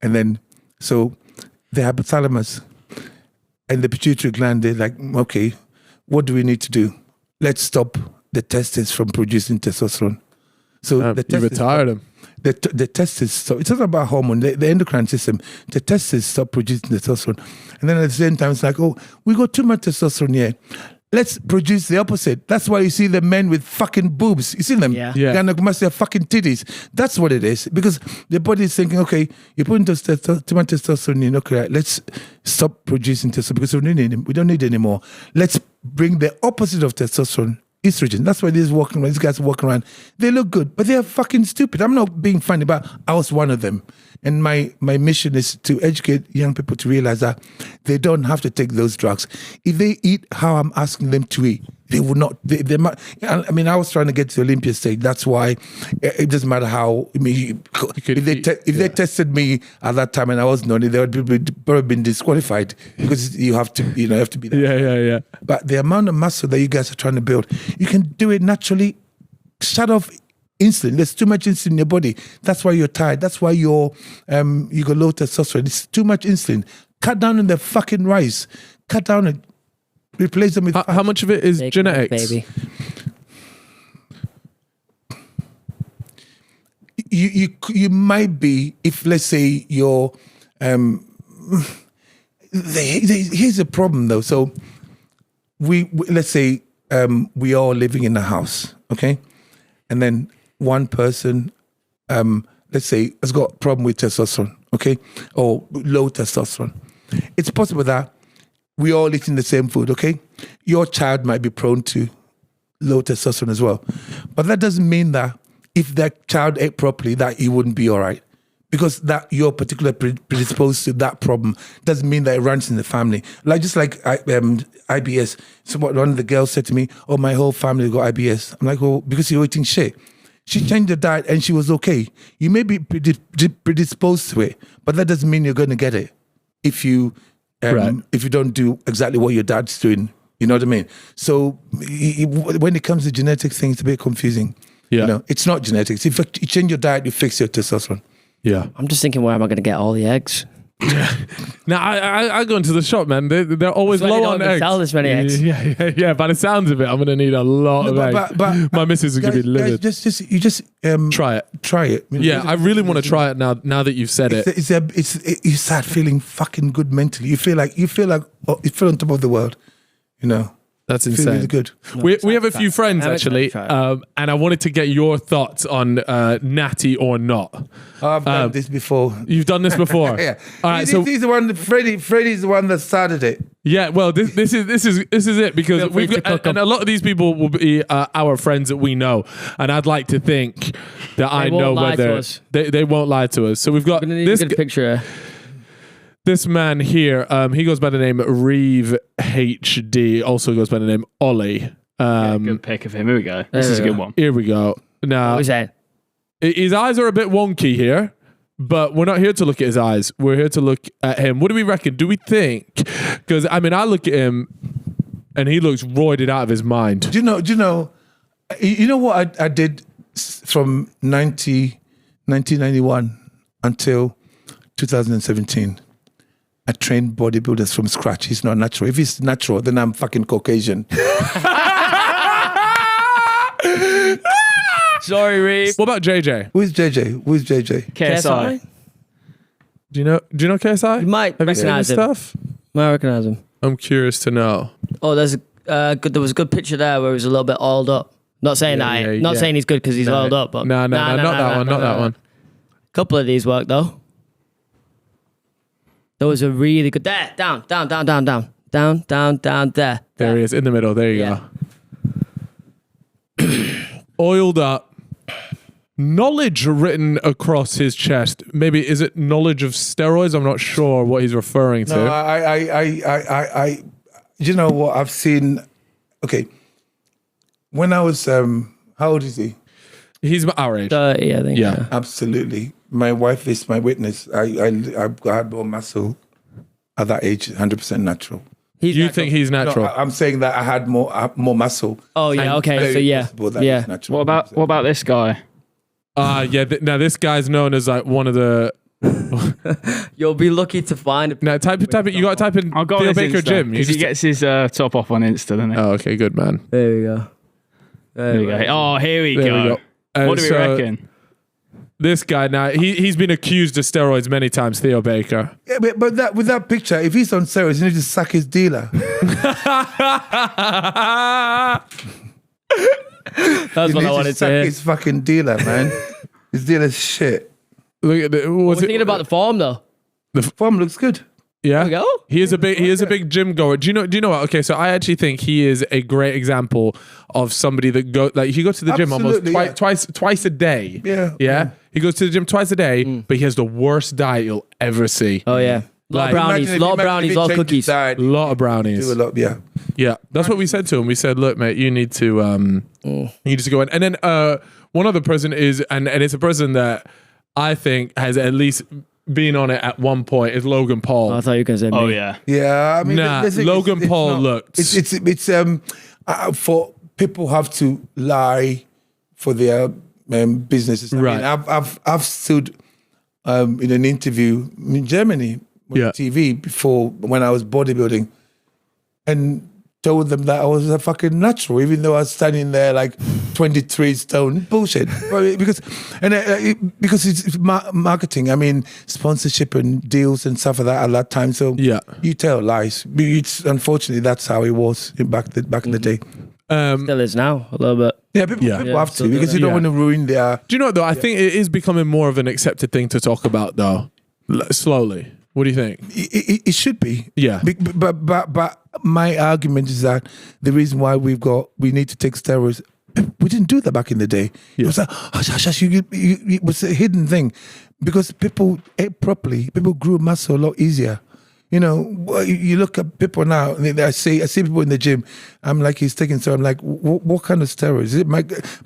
And then, so the hypothalamus and the pituitary gland, they're like, okay, what do we need to do? Let's stop the testes from producing testosterone. So the you retired them. The testes, so it's not about hormone, the endocrine system, the testes stop producing testosterone. And then at the same time, it's like, oh, we got too much testosterone here. Let's produce the opposite. That's why you see the men with fucking boobs. You see them? Yeah. Gynecomastia, fucking titties. That's what it is. Because the body is thinking, okay, you're putting too much testosterone in, okay, let's stop producing testosterone because we don't need it anymore. Let's bring the opposite of testosterone, estrogen. That's why these guys walking around. They look good, but they're fucking stupid. I'm not being funny, but I was one of them. And my mission is to educate young people to realize that they don't have to take those drugs. If they eat how I'm asking them to eat, they will not. They might. I mean, I was trying to get to the Olympia stage. That's why it doesn't matter how. I mean, if they tested me at that time and I wasn't on it, they would probably been disqualified because you have to be there. Yeah. But the amount of muscle that you guys are trying to build, you can do it naturally. Shut off insulin. There's too much insulin in your body. That's why you're tired. That's why you got low testosterone. It's too much insulin. Cut down on the fucking rice. Cut down it. Replace them with how much of it is genetics? Baby. You might be, if let's say you're here's a problem though. So let's say we are living in a house, okay? And then one person, let's say, has got a problem with testosterone, okay? Or low testosterone. It's possible that we all eating the same food, okay? Your child might be prone to low testosterone as well. But that doesn't mean that if that child ate properly, that he wouldn't be all right. Because that you're particularly predisposed to that problem doesn't mean that it runs in the family. Just like IBS. So one of the girls said to me, oh, my whole family got IBS. I'm like, well, because you're eating shit. She changed her diet and she was okay. You may be predisposed to it, but that doesn't mean you're going to get it if you don't do exactly what your dad's doing. You know what I mean? So when it comes to genetic things, it's a bit confusing. Yeah. It's not genetics. If you change your diet, you fix your testosterone. Yeah. I'm just thinking, where am I going to get all the eggs? Now I go into the shop, man. They're always low on eggs. Sell this many eggs. Yeah. By the sounds of it, I'm gonna need a lot of eggs. But my missus is gonna be livid. Just try it. Try it. Yeah, I really want to try it now. Now that you've said it, you start feeling fucking good mentally. You feel like you feel on top of the world. That's feel insane. really good. We have a few friends actually, and I wanted to get your thoughts on Natty or not. I've done this before. You've done this before. Yeah. All right. He's the one. Freddie's the one that started it. Yeah. Well, this is it because we've got, and a lot of these people will be our friends that we know, and I'd like to think that I know whether they won't lie to us. So we've got this picture. This man here, he goes by the name Reeve HD, also goes by the name Ollie. Good pick of him. Here we go. This is a good one. Here we go. Now, what was that? His eyes are a bit wonky here, but we're not here to look at his eyes. We're here to look at him. What do we reckon? Do we think? Because, I mean, I look at him and he looks roided out of his mind. Do you know what I did from 1991 until 2017? I trained bodybuilders from scratch. He's not natural. If he's natural, then I'm fucking Caucasian. Sorry, Reeve. What about JJ? Who is JJ? KSI. Do you know KSI? You might recognize him. Stuff? Might recognize him. I'm curious to know. Oh, there was a good picture there where he was a little bit oiled up. Not saying saying he's good because he's oiled up, but not that one. Couple of these work though. There was a really good down. down, there. There he is, in the middle. There you go. Oiled up. Knowledge written across his chest. Maybe, is it knowledge of steroids? I'm not sure what he's referring to. No, I you know what I've seen? Okay. When I was, how old is he? He's our age. 30, I think. Yeah. Absolutely. My wife is my witness. I had more muscle at that age, 100% natural. You think he's natural? No, I'm saying that I had more muscle. Oh, yeah, okay. So, yeah. That natural. What about this guy? Now this guy's known as like one of the... You'll be lucky to find it. Now type it. You got to type in I'll go Theo on his Baker Insta, Gym. because he gets his top off on Insta, doesn't he? Oh, okay, good man. There we go. There we go. Oh, here we go. What do we reckon? This guy now, he's been accused of steroids many times, Theo Baker. Yeah, but with that picture, if he's on steroids, he needs to suck his dealer. That's what I wanted to hear. His fucking dealer, man. His dealer's shit. Look at the, What thinking about the form though? The form looks good. Yeah, There we go. he is a big gym goer. Do you know what? Okay, so I actually think he is a great example of somebody that he goes to the gym almost twice a day. Yeah. He goes to the gym twice a day, but he has the worst diet you'll ever see. Oh yeah. Lot of brownies, lot of cookies. A lot of brownies. Do a lot, yeah. Yeah, that's what we said to him. We said, "Look, mate, you need to go in." And then one other person is, and it's a person that I think has at least been on it at one point, is Logan Paul. Oh, I thought you were going to say me. Oh yeah. Yeah, I mean, Logan Paul looked. It's for people have to lie for their businesses. I mean, I've stood in an interview in Germany on TV before when I was bodybuilding, and told them that I was a fucking natural, even though I was standing there like 23 stone. Bullshit. because it's marketing. I mean, sponsorship and deals and stuff like that at that time. So you tell lies. Unfortunately, that's how it was back in the day. Still is now, a little bit. Yeah, people have to, because you don't want to ruin their... Do you know what, though? I think it is becoming more of an accepted thing to talk about, though. Slowly. What do you think? It should be. Yeah. But my argument is that the reason why we need to take steroids, we didn't do that back in the day. It was like, it was a hidden thing. Because people ate properly. People grew muscle a lot easier. You know, you look at people now, and I see people in the gym, I'm like, he's taking steroids. I'm like, what kind of steroids? Is it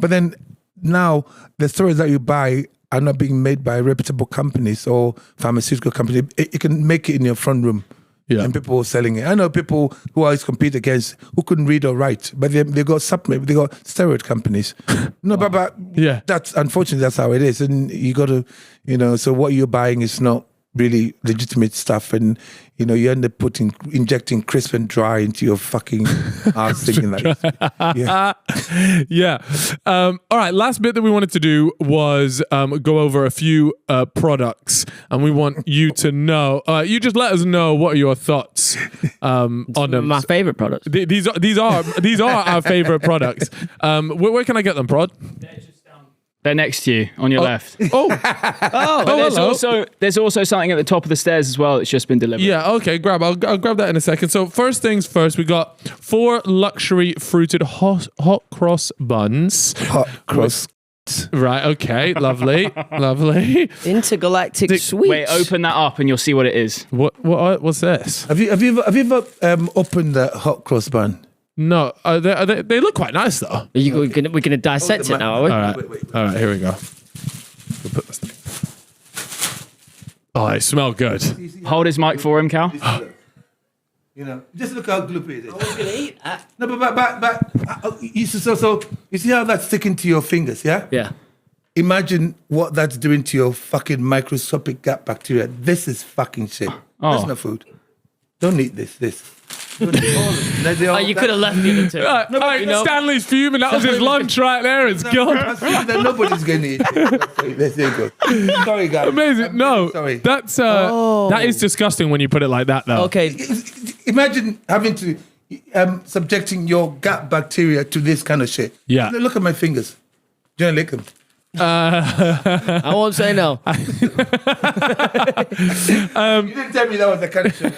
but then now, the steroids that you buy are not being made by reputable companies or pharmaceutical companies. You can make it in your front room. Yeah. And people are selling it. I know people who I always compete against who couldn't read or write, but they got supplement, they got steroid companies. No, but that's unfortunately that's how it is. And you got to, so what you're buying is not really legitimate stuff, and you end up injecting crisp and dry into your fucking ass, thinking that. All right, last bit that we wanted to do was go over a few products, and we want you to know. You just let us know what are your thoughts on them. My favorite products. These are our favorite products. Where can I get them, Prod? They're next to you on your left. There's also something at the top of the stairs as well that's just been delivered. Yeah, okay, I'll grab that in a second. So first things first, we got 4 luxury fruited hot cross buns. Hot cross. Right, okay, lovely. Intergalactic sweets. Wait, open that up and you'll see what it is. What's this? Have you ever opened the hot cross bun? No, they look quite nice though. We're gonna dissect it now, are we? All right, here we go. We'll put this thing. Oh, they smell good. Hold his mic for him, Cal. Just look how gloopy it is. I was gonna eat that. No, but you see how that's sticking to your fingers, yeah? Yeah. Imagine what that's doing to your fucking microscopic gut bacteria. This is fucking shit. That's not food. Don't eat this. You could have left the other two. Stanley's fuming. That was his lunch right there. It's gone. Nobody's going to eat it. There you go. Sorry, guys. Amazing. No, sorry. That's that is disgusting when you put it like that, though. Okay. Imagine having to subjecting your gut bacteria to this kind of shit. Yeah. Look at my fingers. Do you want to lick them? I won't say no. You didn't tell me that was the country.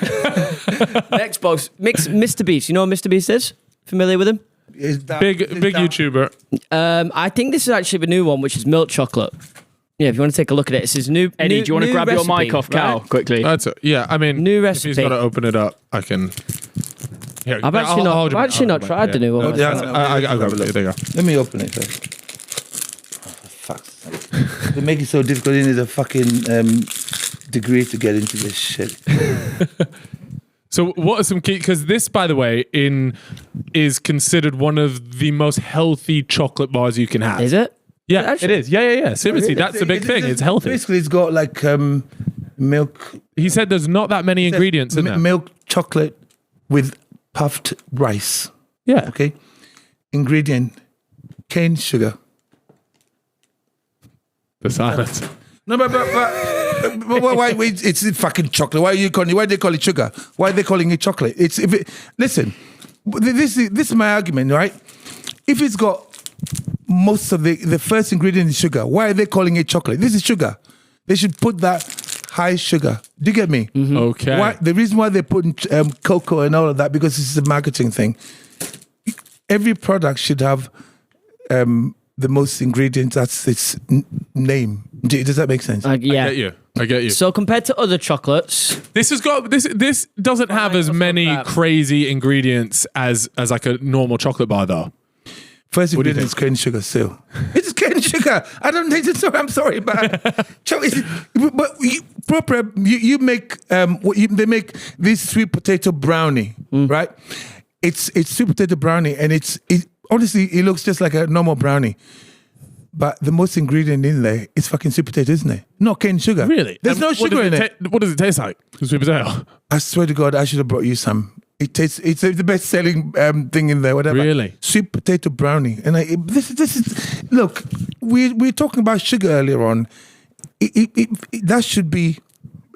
Next box, Mr Beast. You know what Mr Beast is? Familiar with him? Big YouTuber. I think this is actually the new one, which is milk chocolate. Yeah, if you want to take a look at it, it's his new. Eddie, do you want to grab your mic off Cal quickly? Yeah, I mean, new if he's recipe. got to open it up, I can. Here, I've actually not tried the new one. I'll grab it. There you go. Let me open it first. Oh, for fuck's sake. They make it so difficult. You need a fucking degree to get into this shit. So what are some key? Because this, by the way, is considered one of the most healthy chocolate bars you can have. Is it? Yeah, Actually- it is. Yeah. Seriously, that's the big thing. It's healthy. Basically, it's got like milk. He said there's not that many ingredients in there. Milk chocolate with puffed rice. Yeah. Okay. Ingredient: cane sugar. The silence. No, but why? It's fucking chocolate. Why are you calling? Why do they call it sugar? Why are they calling it chocolate? Listen. This is my argument, right? If it's got most of the first ingredient is sugar, why are they calling it chocolate? This is sugar. They should put that high sugar. Do you get me? Mm-hmm. Okay. Why, the reason why they put cocoa and all of that, because this is a marketing thing. Every product should have the most ingredients. That's its name. Does that make sense? Yeah. I get you. So compared to other chocolates, This has got this doesn't have as many crazy ingredients as like a normal chocolate bar though. First ingredient is cane sugar still. It's cane sugar. I don't think it's so. I'm sorry, but you make they make this sweet potato brownie, right? It's sweet potato brownie, and it honestly it looks just like a normal brownie. But the most ingredient in there is fucking sweet potato, isn't it? Not cane sugar. Really? There's no sugar in it. What does it taste like? Sweet potato. I swear to God, I should have brought you some. It's the best selling thing in there. Whatever. Really? Sweet potato brownie. And this is look. We're talking about sugar earlier on. That should be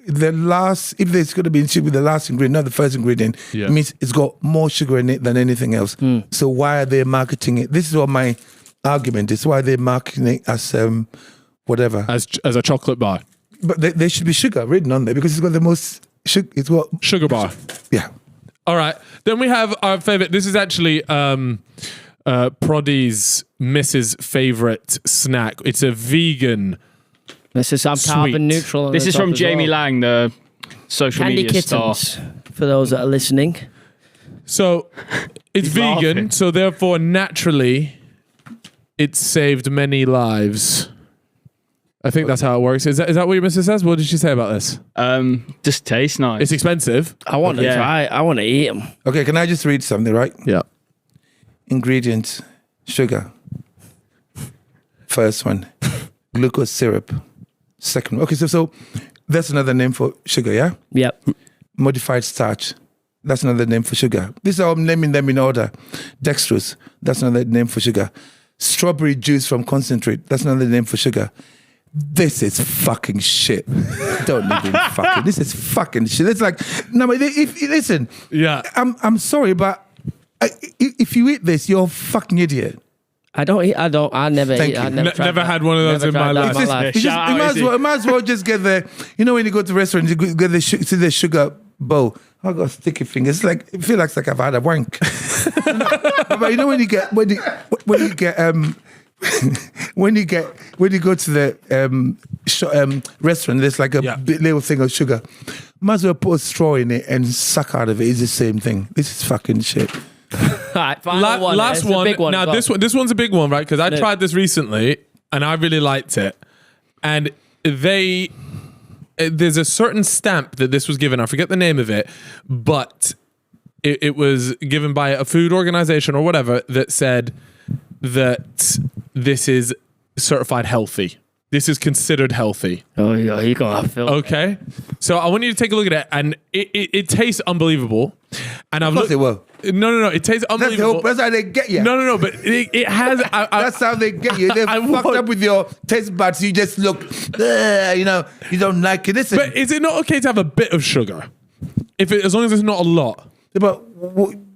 the last. If there's going to be sugar, the last ingredient, not the first ingredient. Yeah. It means it's got more sugar in it than anything else. So why are they marketing it? This is what my argument is. Why they're marketing it as whatever As a chocolate bar. But there should be sugar written on there because it's got the most sugar. It's what Sugar bar. Yeah. All right. Then we have our favorite. This is actually Proddy's Mrs. favorite snack. It's a vegan. this is carbon neutral. on This the is top from as Jamie well. Lang, the social Candy media star. kittens. For those that are listening, So it's He's vegan. laughing. So therefore, naturally, it's saved many lives. I think that's how it works. Is that what your missus says? What did she say about this? Just tastes nice. It's expensive. I want to Yeah. try. I want to eat them. Okay, can I just read something, right? Yeah. Ingredients: sugar. First one, glucose syrup. Second one. Okay, so that's another name for sugar, yeah? Yep. Modified starch. That's another name for sugar. These are all naming them in order. Dextrose. That's another name for sugar. Strawberry juice from concentrate. That's another name for sugar. This is fucking shit. Don't even fucking. This is fucking shit. It's like no, but listen. Yeah. I'm sorry, but if you eat this, you're a fucking idiot. I don't eat. I never Thank eat. you. I never, tried Never that. had one of those Never in tried my that life. in my life. You Shout out, might as well just get the. You know when you go to restaurants, you get the sugar bowl. I got sticky fingers. It's like it feels like I've had a wank. But you know when you go to the restaurant, there's like a little thing of sugar. Might as well put a straw in it and suck out of it. It's the same thing. This is fucking shit. Right, final one. Last It's a one. big one. Now Go on. this one's a big one, right? Because I tried this recently and I really liked it. And there's a certain stamp that this was given. I forget the name of it, but it was given by a food organization or whatever that said that this is certified healthy. This is considered healthy. Oh, you're gonna feel. Okay, so I want you to take a look at it, and it tastes unbelievable. And I've Of course it will. No, it tastes unbelievable. That's how they get you. No, but it has. That's how they get you. They're fucked up with your taste buds. You just look, you don't like it. Listen, But is it not okay to have a bit of sugar? As long as it's not a lot. but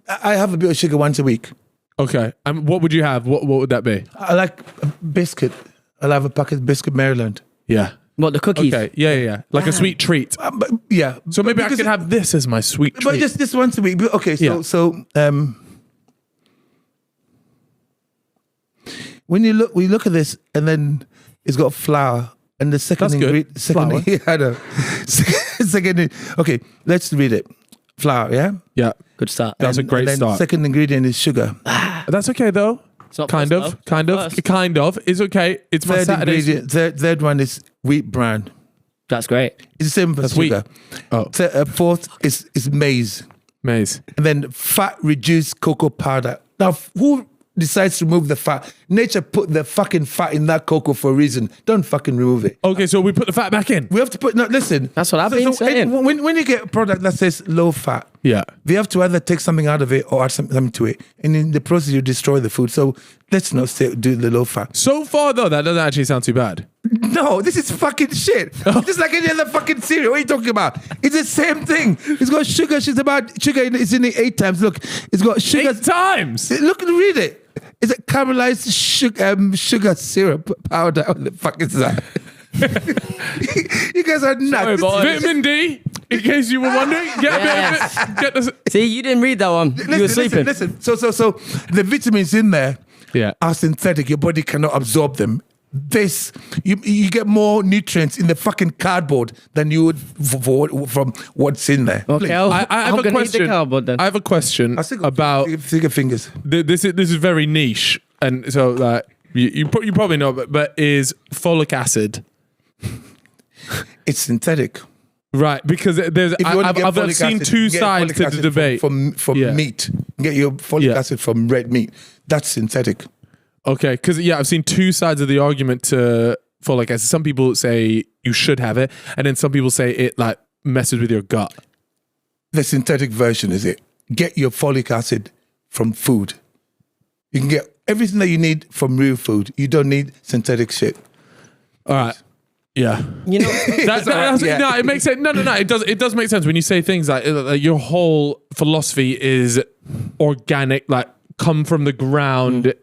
I have a bit of sugar once a week. Okay. And what would you have? What would that be? I like a biscuit. I'll have a packet of biscuit Maryland. Yeah. What, the cookies? Okay. Yeah. Like a sweet treat. But, yeah. So maybe I because could have this as my sweet treat. But just this once a week. Okay, when you look at this, and then it's got flour, and the second That's good. ingredient. Okay, let's read it. Flour, yeah. Yeah. Good start. That's a great and then start. Second ingredient is sugar. That's okay though. It's not Kind first, of. though. Kind of. It's okay. It's my Third Saturday. ingredient. Third one is wheat bran. That's great. It's the same for That's wheat. sugar. Oh. Fourth is maize. Maize. And then fat reduced cocoa powder. Now, who decides to remove the fat? Nature put the fucking fat in that cocoa for a reason. Don't fucking remove it. Okay, so we put the fat back in. We have to put, no, listen. That's what I've been saying. When you get a product that says low fat, Yeah. we have to either take something out of it or add something to it. And in the process, you destroy the food. So let's not do the low fat. So far though, that doesn't actually sound too bad. No, this is fucking shit. Just like any other fucking cereal. What are you talking about? It's the same thing. It's got sugar. Sugar is in it 8 times. Look, it's got sugar. 8 times. Look, read it. It's a caramelized sugar syrup powder. What the fuck is that? You guys are nuts. Vitamin D, in case you were wondering. Get this. See, you didn't read that one. You were sleeping. Listen. So the vitamins in there Yeah. are synthetic. Your body cannot absorb them. This, you get more nutrients in the fucking cardboard than you would from what's in there. Okay, I have a question. Then. I have a question about figure fingers. this is very niche, and so you probably know, but is folic acid It's synthetic. right? Because there's If you want to get I've folic seen acid, two get sides folic to the acid debate. from Yeah. meat. Get your folic Yeah. acid from red meat. That's synthetic. Okay, because I've seen two sides of the argument to folic acid. Some people say you should have it, and then some people say it like messes with your gut. The synthetic version is it. Get your folic acid from food. You can get everything that you need from real food. You don't need synthetic shit. All right. Yeah. You know, Yeah. No, it makes sense. No. It does make sense when you say things like your whole philosophy is organic, like come from the ground.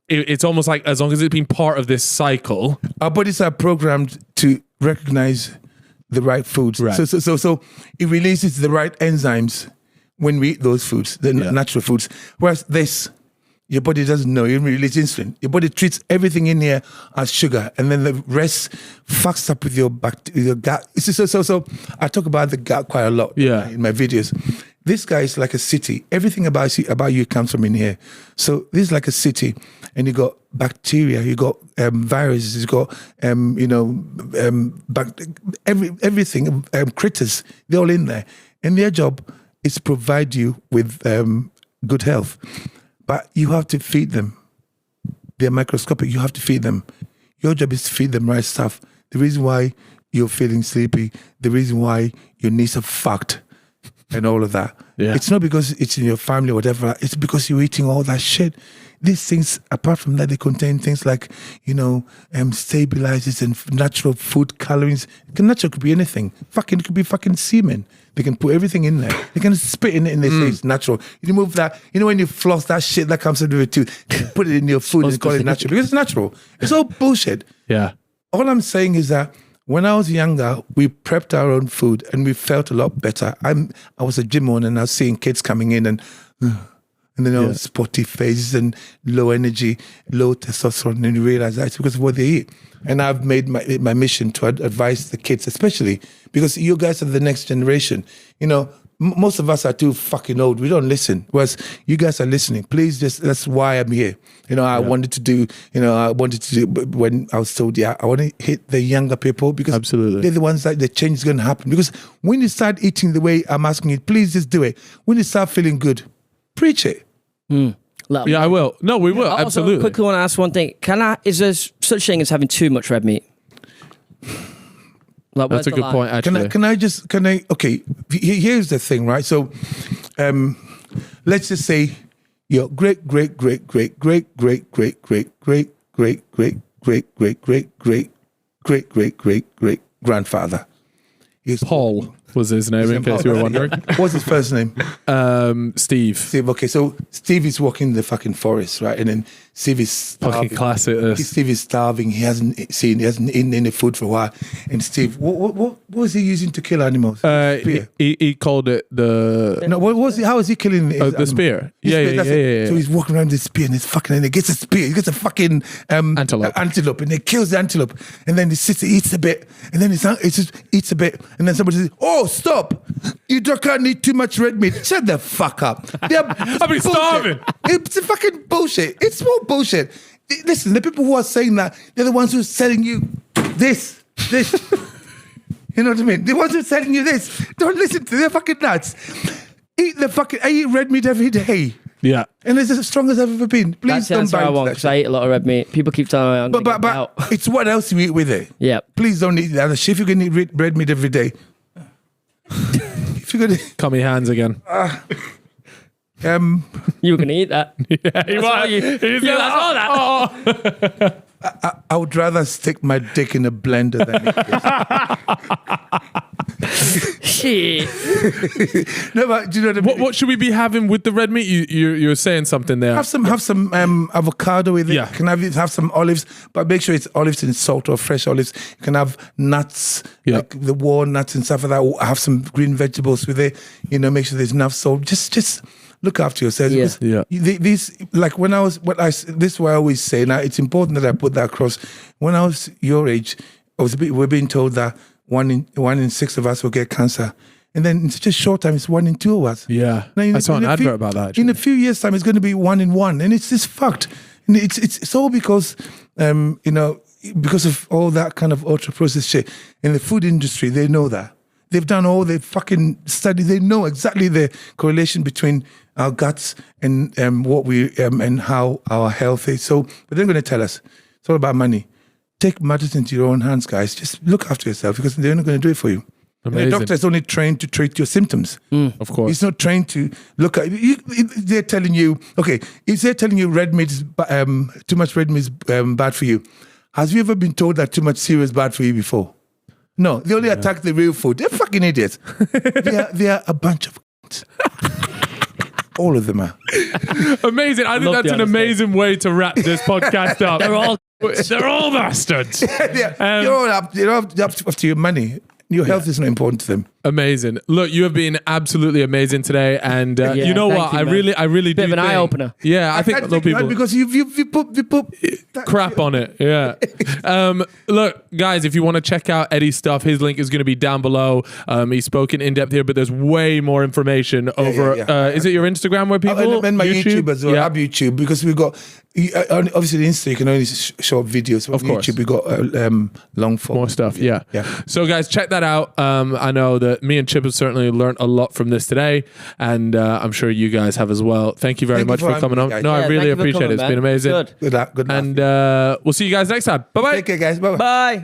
It's almost like as long as it's been part of this cycle. Our bodies are programmed to recognize the right foods. Right. So it releases the right enzymes when we eat those foods, the natural foods. Whereas this, your body doesn't know. You release insulin. Your body treats everything in here as sugar, and then the rest fucks up with your gut. So I talk about the gut quite a lot in my videos. This guy is like a city. Everything about you comes from in here. So this is like a city, and you got bacteria, you got viruses, you got everything, critters. They're all in there, and their job is to provide you with good health. But you have to feed them. They're microscopic. You have to feed them. Your job is to feed them right stuff. The reason why you're feeling sleepy, the reason why your knees are fucked, and all of that. Yeah. It's not because it's in your family or whatever. It's because you're eating all that shit. These things, apart from that, they contain things like, stabilizers and natural food calories. Natural could be anything. It could be fucking semen. They can put everything in there. They can spit in it and they say it's natural. You remove that. You know when you floss that shit that comes out of your tooth, you put it in your food and call it natural. Because it's natural. It's all bullshit. Yeah. All I'm saying is that when I was younger, we prepped our own food and we felt a lot better. I was a gym owner and I was seeing kids coming in and then spotty faces and low energy, low testosterone, and you realize that's because of what they eat. And I've made my mission to advise the kids, especially because you guys are the next generation. Most of us are too fucking old. We don't listen. Whereas you guys are listening. Please, that's why I'm here. I wanted to do, when I was told, I want to hit the younger people because Absolutely. they're the ones that the change is going to happen. Because when you start eating the way I'm asking you, please just do it. When you start feeling good, preach it. Yeah, I will. No, we will. I also Absolutely. quickly want to ask one thing. Is there such thing as having too much red meat? Like, That's a good point, actually. Okay, here's the thing, right? So, let's just say your great grandfather is Paul. was his name, in case you were wondering. What's his first name? Steve. Steve. Okay, so Steve is walking the fucking forest, right? And then Steve is starving. Fucking classic. This. Steve is starving. He hasn't eaten any food for a while. And Steve, what was he using to kill animals? He called it the... No, what was he? How was he killing the spear. His Yeah, spear, yeah, that's yeah, it. yeah. So he's walking around the spear and and he gets a spear. He gets a fucking antelope, and he kills the antelope. And then he sits, he eats a bit, and then he just eats a bit, and then somebody says, "Oh, stop! You can't eat too much red meat." Shut the fuck up. I've been starving. It's a fucking bullshit. It's more bullshit. Listen, the people who are saying that, they're the ones who are selling you this. You know what I mean? The ones who are selling you this. Don't listen to them. They're fucking nuts. I eat red meat every day. Yeah. And it's as strong as I've ever been. Please That's the don't answer buy I want, because I eat a lot of red meat. People keep telling me I'm going to get out. But it's what else you eat with it. Yeah. Please don't eat the other shit. If you're going to eat red meat every day. If you're going to... Come your hands again. You were going to eat that. Yeah, he was. I saw that. I would rather stick my dick in a blender than eat Shit. this. No, but do you know what I mean? What should we be having with the red meat? You're saying something there. Have some avocado with it. Yeah. You can have some olives, but make sure it's olives in salt or fresh olives. You can have nuts, like the walnuts and stuff like that. Or have some green vegetables with it. You know, make sure there's enough salt. Just look after yourself. Yeah. These, like when I was, this is what I always say. Now it's important that I put that across. When I was your age, we're being told that one in 6 of us will get cancer. And then in such a short time, it's 1 in 2 of us. Yeah. Now, I saw an advert about that. Actually. In a few years' time, it's going to be 1 in 1. And it's just fucked. And it's all because, because of all that kind of ultra-processed shit. In the food industry, they know that. They've done all the fucking study. They know exactly the correlation between our guts and what we and how our health is. So, but they're going to tell us it's all about money. Take matters into your own hands, guys. Just look after yourself, because they're not going to do it for you. Amazing. The doctor is only trained to treat your symptoms. Of course. He's not trained to look at you. They're telling you, okay, if they're telling you red meat is too much red meat is bad for you, have you ever been told that too much cereal is bad for you before? No, they only attack the real food. They're fucking idiots. they are a bunch of all of them are. Amazing. I think that's an amazing way to wrap this podcast up. They're all bastards. You're all up to your money. Your health is not important to them. Amazing. Look, you have been absolutely amazing today, and you know what? I really do. Bit of an eye opener. Yeah, I think a lot of people because you put crap on it. Yeah. Look, guys, if you want to check out Eddie's stuff, his link is going to be down below. He's spoken in depth here, but there's way more information over. Is it your Instagram where people? And my YouTube as well. Yeah. YouTube, because we've got obviously the Insta. You can only short videos. Of course, YouTube we got long form. More stuff. Yeah. So guys, check that out. I know that me and Chip have certainly learned a lot from this today, and I'm sure you guys have as well. Thank you very much for coming on. No, I really appreciate it. It's been amazing. Good luck. And we'll see you guys next time. Bye bye. Take care, guys. Bye Bye.